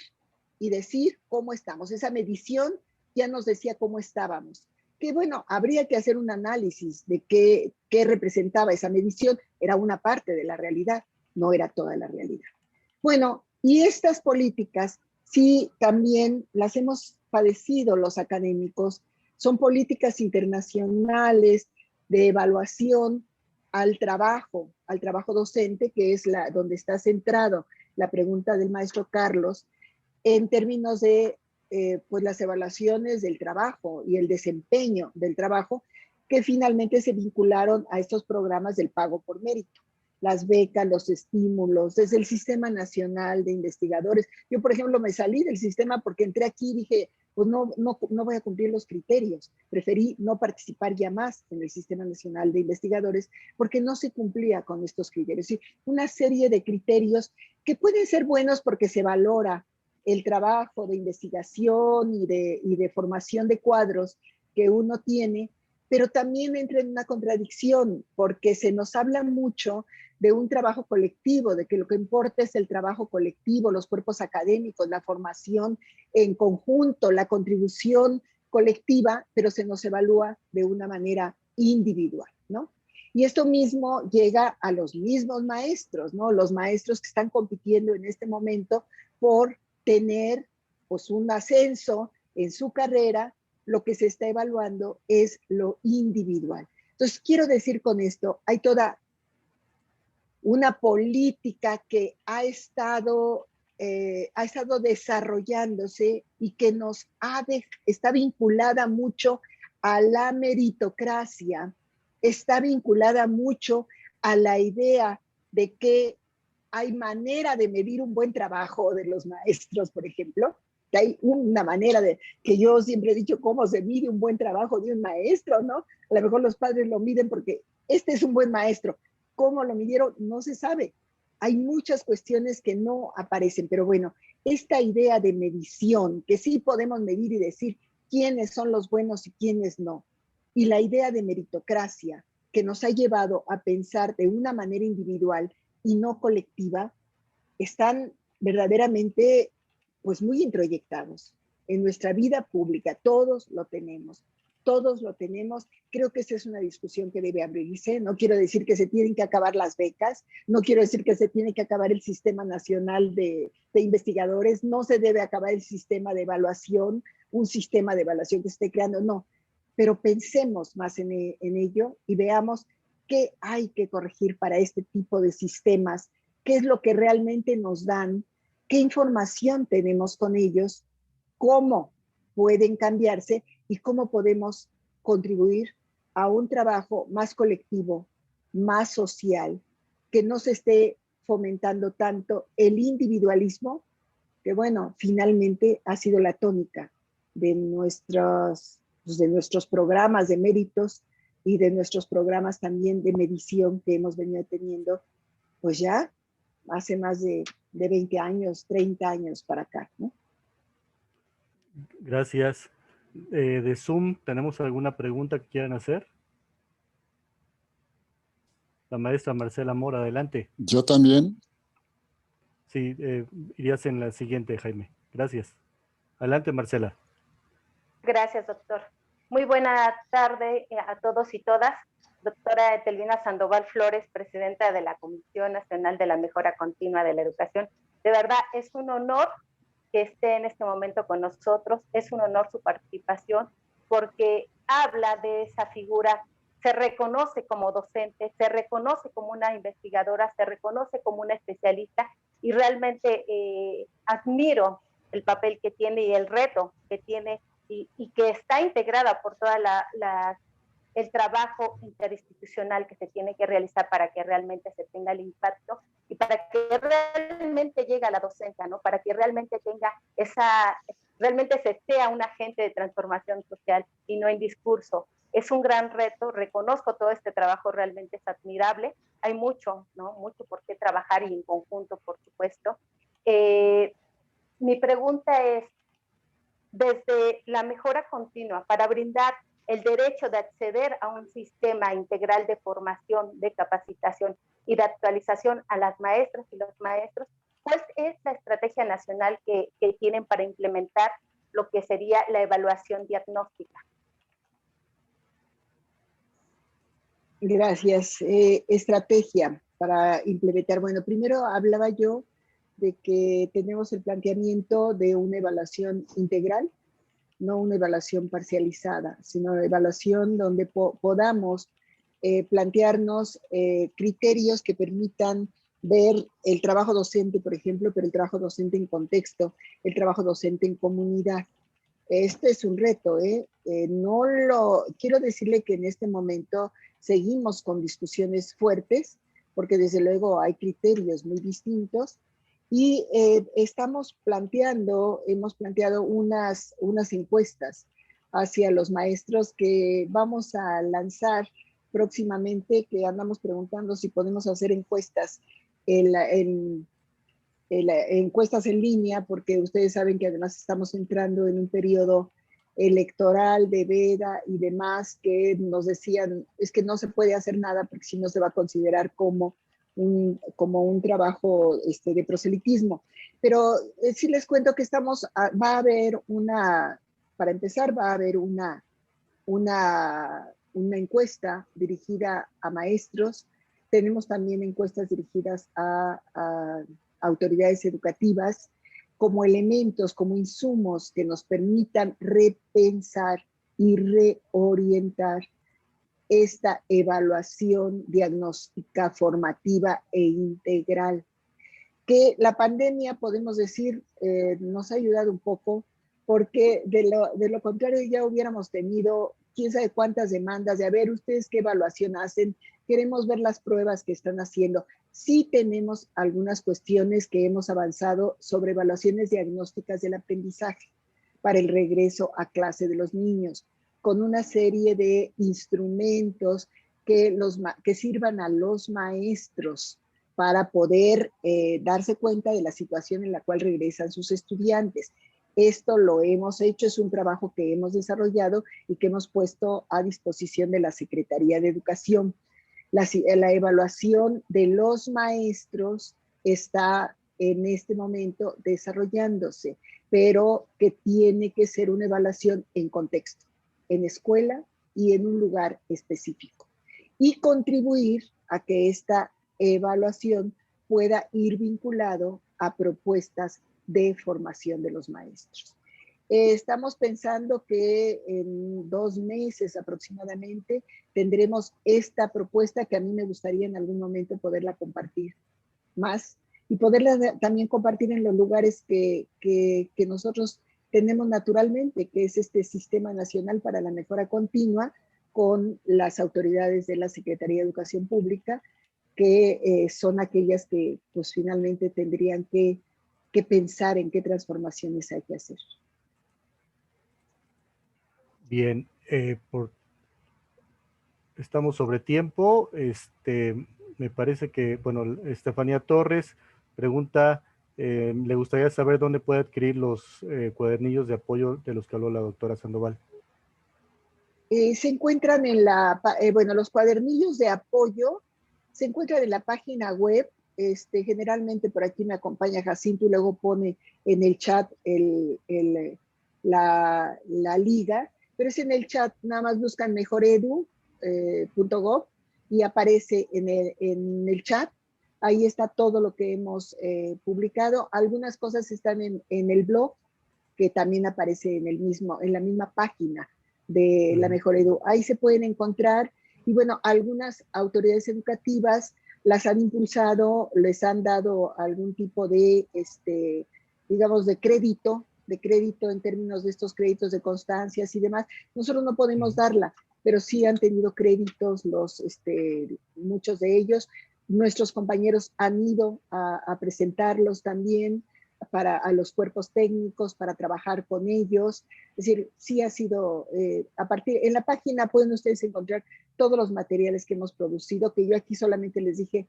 y decir cómo estamos, esa medición ya nos decía cómo estábamos. Que bueno, habría que hacer un análisis de qué representaba esa medición, era una parte de la realidad, no era toda la realidad. Bueno, y estas políticas sí también las hemos padecido los académicos, son políticas internacionales de evaluación al trabajo docente, que es donde está centrado la pregunta del maestro Carlos, en términos de pues las evaluaciones del trabajo y el desempeño del trabajo, que finalmente se vincularon a estos programas del pago por mérito. Las becas, los estímulos, desde el Sistema Nacional de Investigadores. Yo, por ejemplo, me salí del sistema porque entré aquí y dije, pues no voy a cumplir los criterios. Preferí no participar ya más en el Sistema Nacional de Investigadores porque no se cumplía con estos criterios. Sí, una serie de criterios que pueden ser buenos porque se valora el trabajo de investigación y de formación de cuadros que uno tiene, pero también entra en una contradicción porque se nos habla mucho de un trabajo colectivo, de que lo que importa es el trabajo colectivo, los cuerpos académicos, la formación en conjunto, la contribución colectiva, pero se nos evalúa de una manera individual, ¿no? Y esto mismo llega a los mismos maestros, ¿no? Los maestros que están compitiendo en este momento por tener pues un ascenso en su carrera, lo que se está evaluando es lo individual. Entonces, quiero decir con esto, hay toda una política que está desarrollándose y que está vinculada mucho a la meritocracia, está vinculada mucho a la idea de que hay manera de medir un buen trabajo de los maestros, por ejemplo, que hay una manera que yo siempre he dicho cómo se mide un buen trabajo de un maestro, ¿no? A lo mejor los padres lo miden porque este es un buen maestro. ¿Cómo lo midieron? No se sabe. Hay muchas cuestiones que no aparecen, pero bueno, esta idea de medición, que sí podemos medir y decir quiénes son los buenos y quiénes no, y la idea de meritocracia que nos ha llevado a pensar de una manera individual y no colectiva, están verdaderamente pues muy introyectados en nuestra vida pública. Todos lo tenemos. Creo que esa es una discusión que debe abrirse. No quiero decir que se tienen que acabar las becas, no quiero decir que se tiene que acabar el Sistema Nacional de Investigadores, no se debe acabar el sistema de evaluación, un sistema de evaluación que se esté creando, no. Pero pensemos más en ello y veamos qué hay que corregir para este tipo de sistemas, qué es lo que realmente nos dan qué información tenemos con ellos, cómo pueden cambiarse y cómo podemos contribuir a un trabajo más colectivo, más social, que no se esté fomentando tanto el individualismo, que bueno, finalmente ha sido la tónica de nuestros programas de méritos y de nuestros programas también de medición que hemos venido teniendo, pues ya hace más de 20 años, 30 años para acá, ¿no? Gracias. De Zoom, ¿tenemos alguna pregunta que quieran hacer? La maestra Marcela Mora, adelante. Yo también. Sí, irías en la siguiente, Jaime. Gracias. Adelante, Marcela. Gracias, doctor. Muy buena tarde a todos y todas. Doctora Etelvina Sandoval Flores, presidenta de la Comisión Nacional de la Mejora Continua de la Educación. De verdad, es un honor que esté en este momento con nosotros. Es un honor su participación porque habla de esa figura, se reconoce como docente, se reconoce como una investigadora, se reconoce como una especialista y realmente admiro el papel que tiene y el reto que tiene y que está integrada por toda el trabajo interinstitucional que se tiene que realizar para que realmente se tenga el impacto y para que realmente llegue a la docencia, ¿no? Para que realmente tenga realmente se sea un agente de transformación social y no en discurso. Es un gran reto, reconozco todo este trabajo, realmente es admirable. Hay mucho, ¿no? Mucho por qué trabajar y en conjunto, por supuesto. Mi pregunta es, desde la mejora continua, para brindar el derecho de acceder a un sistema integral de formación, de capacitación y de actualización a las maestras y los maestros, ¿cuál es la estrategia nacional que tienen para implementar lo que sería la evaluación diagnóstica? Gracias. Estrategia para implementar. Bueno, primero hablaba yo de que tenemos el planteamiento de una evaluación integral, no una evaluación parcializada, sino una evaluación donde podamos plantearnos criterios que permitan ver el trabajo docente, por ejemplo, pero el trabajo docente en contexto, el trabajo docente en comunidad. Este es un reto, quiero decirle que en este momento seguimos con discusiones fuertes, porque desde luego hay criterios muy distintos, y hemos planteado unas encuestas hacia los maestros que vamos a lanzar próximamente, que andamos preguntando si podemos hacer encuestas encuestas en línea, porque ustedes saben que además estamos entrando en un periodo electoral de veda y demás, que nos decían, es que no se puede hacer nada porque si no se va a considerar como un trabajo de proselitismo. Pero sí les cuento que va a haber para empezar, va a haber una encuesta dirigida a maestros. Tenemos también encuestas dirigidas a autoridades educativas como elementos, como insumos que nos permitan repensar y reorientar esta evaluación diagnóstica, formativa e integral. Que la pandemia, podemos decir, nos ha ayudado un poco, porque de lo contrario ya hubiéramos tenido quién sabe cuántas demandas de, a ver, ustedes qué evaluación hacen, queremos ver las pruebas que están haciendo. Sí tenemos algunas cuestiones que hemos avanzado sobre evaluaciones diagnósticas del aprendizaje para el regreso a clase de los niños, con una serie de instrumentos que sirvan a los maestros para poder darse cuenta de la situación en la cual regresan sus estudiantes. Esto lo hemos hecho, es un trabajo que hemos desarrollado y que hemos puesto a disposición de la Secretaría de Educación. La evaluación de los maestros está en este momento desarrollándose, pero que tiene que ser una evaluación en contexto, en escuela y en un lugar específico. Y contribuir a que esta evaluación pueda ir vinculado a propuestas de formación de los maestros. Estamos pensando que en 2 meses aproximadamente tendremos esta propuesta que a mí me gustaría en algún momento poderla compartir más, y poderla también compartir en los lugares que nosotros tenemos naturalmente, que es este Sistema Nacional para la Mejora Continua, con las autoridades de la Secretaría de Educación Pública, que son aquellas que pues finalmente tendrían que pensar en qué transformaciones hay que hacer. Bien, estamos sobre tiempo. Me parece que, bueno, Estefanía Torres pregunta, le gustaría saber dónde puede adquirir los cuadernillos de apoyo de los que habló la doctora Sandoval. Se encuentran bueno, los cuadernillos de apoyo se encuentran en la página web. Generalmente por aquí me acompaña Jacinto y luego pone en el chat la liga, pero es en el chat, nada más buscan mejoredu.gov y aparece en el chat. Ahí está todo lo que hemos publicado. Algunas cosas están en el blog, que también aparece en la misma página de la Mejor Edu. Ahí se pueden encontrar, y bueno, algunas autoridades educativas las han impulsado, les han dado algún tipo de, digamos, de crédito en términos de estos créditos de constancias y demás. Nosotros no podemos darla, pero sí han tenido créditos muchos de ellos. Nuestros compañeros han ido a presentarlos también a los cuerpos técnicos, para trabajar con ellos. Es decir, sí ha sido, en la página pueden ustedes encontrar todos los materiales que hemos producido, que yo aquí solamente les dije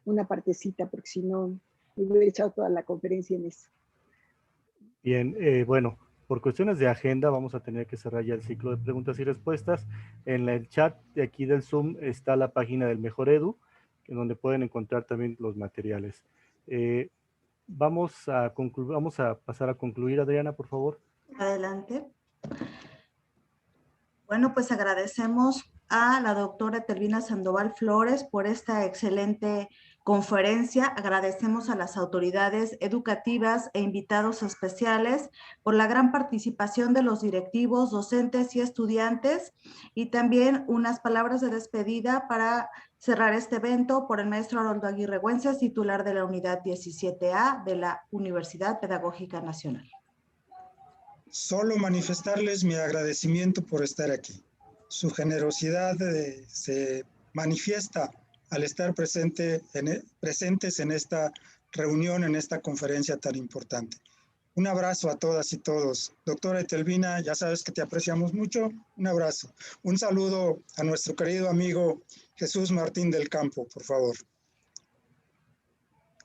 una partecita, porque si no, me hubiera echado toda la conferencia en eso. Bien, bueno, por cuestiones de agenda vamos a tener que cerrar ya el ciclo de preguntas y respuestas. En el chat de aquí del Zoom está la página del Mejor Edu, donde pueden encontrar también los materiales. Vamos a pasar a concluir, Adriana, por favor. Adelante. Bueno, pues agradecemos a la doctora Etelvina Sandoval Flores por esta excelente conferencia. Agradecemos a las autoridades educativas e invitados especiales por la gran participación de los directivos, docentes y estudiantes, y también unas palabras de despedida para cerrar este evento por el maestro Haroldo Aguirre Güences, titular de la unidad 17A de la Universidad Pedagógica Nacional. Solo manifestarles mi agradecimiento por estar aquí. Su generosidad se manifiesta al estar presentes en esta reunión, en esta conferencia tan importante. Un abrazo a todas y todos. Doctora Etelvina, ya sabes que te apreciamos mucho. Un abrazo. Un saludo a nuestro querido amigo Jesús Martín del Campo, por favor.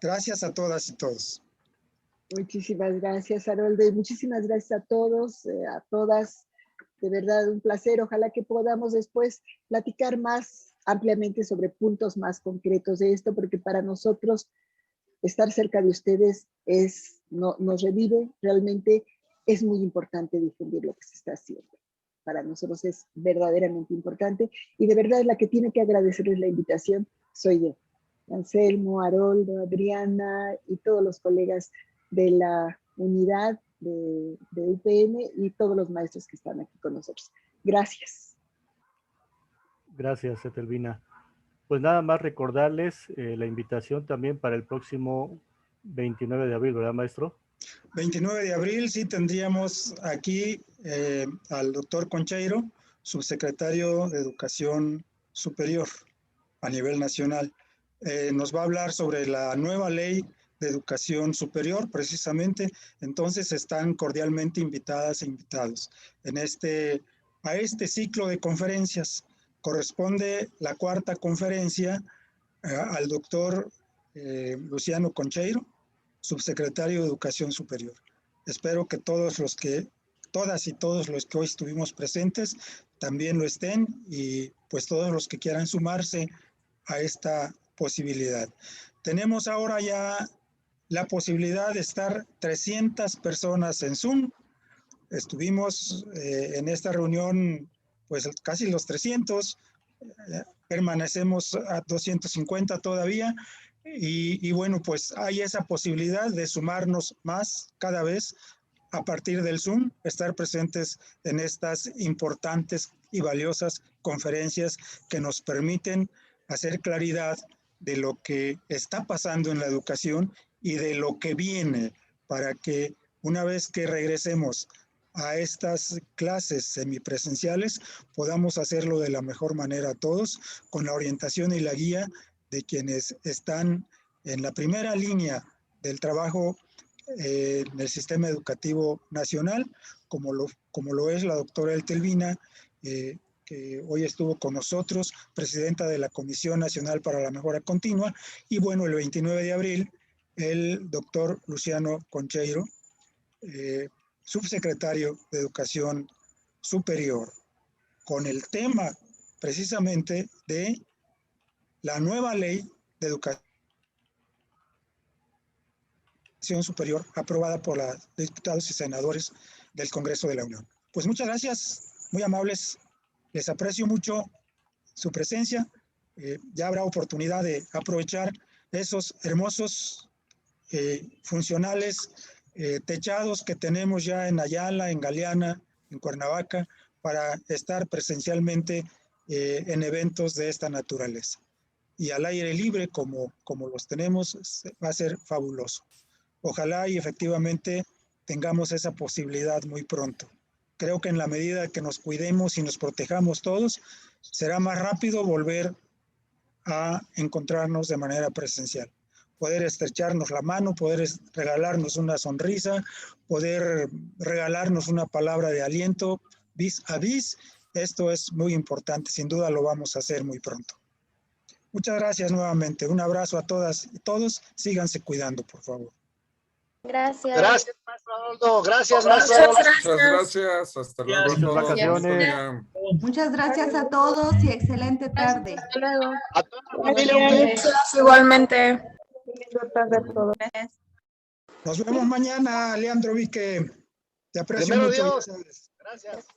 Gracias a todas y todos. Muchísimas gracias, Haroldo, y muchísimas gracias a todos, a todas. De verdad, un placer. Ojalá que podamos después platicar más ampliamente sobre puntos más concretos de esto, porque para nosotros estar cerca de ustedes nos revive. Realmente es muy importante difundir lo que se está haciendo. Para nosotros es verdaderamente importante, y de verdad la que tiene que agradecerles la invitación soy yo. Anselmo, Haroldo, Adriana y todos los colegas de la unidad de UPN y todos los maestros que están aquí con nosotros. Gracias. Gracias, Etelvina. Pues nada más recordarles la invitación también para el próximo 29 de abril, ¿verdad, maestro? 29 de abril, sí, tendríamos aquí al doctor Concheiro, subsecretario de Educación Superior a nivel nacional. Nos va a hablar sobre la nueva ley de educación superior, precisamente. Entonces están cordialmente invitadas e invitados a este ciclo de conferencias. Corresponde la cuarta conferencia al doctor Luciano Concheiro, subsecretario de Educación Superior. Espero que todas y todos los que hoy estuvimos presentes también lo estén, y pues todos los que quieran sumarse a esta posibilidad. Tenemos ahora ya la posibilidad de estar 300 personas en Zoom. Estuvimos en esta reunión pues casi los 300, permanecemos a 250 todavía, y bueno, pues hay esa posibilidad de sumarnos más cada vez a partir del Zoom, estar presentes en estas importantes y valiosas conferencias que nos permiten hacer claridad de lo que está pasando en la educación y de lo que viene, para que una vez que regresemos a estas clases semipresenciales, podamos hacerlo de la mejor manera todos, con la orientación y la guía de quienes están en la primera línea del trabajo en el sistema educativo nacional, como lo es la doctora Etelvina, que hoy estuvo con nosotros, presidenta de la Comisión Nacional para la Mejora Continua, y bueno, el 29 de abril, el doctor Luciano Concheiro, subsecretario de Educación Superior, con el tema precisamente de la nueva ley de educación superior aprobada por los diputados y senadores del Congreso de la Unión. Pues muchas gracias, muy amables, les aprecio mucho su presencia. Ya habrá oportunidad de aprovechar esos hermosos, funcionales techados que tenemos ya en Ayala, en Galeana, en Cuernavaca, para estar presencialmente en eventos de esta naturaleza. Y al aire libre, como los tenemos, va a ser fabuloso. Ojalá y efectivamente tengamos esa posibilidad muy pronto. Creo que en la medida que nos cuidemos y nos protejamos todos, será más rápido volver a encontrarnos de manera presencial. Poder estrecharnos la mano, poder regalarnos una sonrisa, poder regalarnos una palabra de aliento vis a vis. Esto es muy importante, sin duda lo vamos a hacer muy pronto. Muchas gracias nuevamente. Un abrazo a todas y todos. Síganse cuidando, por favor. Gracias. Gracias, maestro Adolfo. Gracias, maestro Adolfo. Muchas gracias. Hasta luego a todos. Vacaciones. Muchas gracias a todos y excelente tarde. Hasta luego. A toda la familia. Gracias, igualmente. Nos vemos mañana, Leandro Vique. Te aprecio Primero mucho. Dios. Gracias.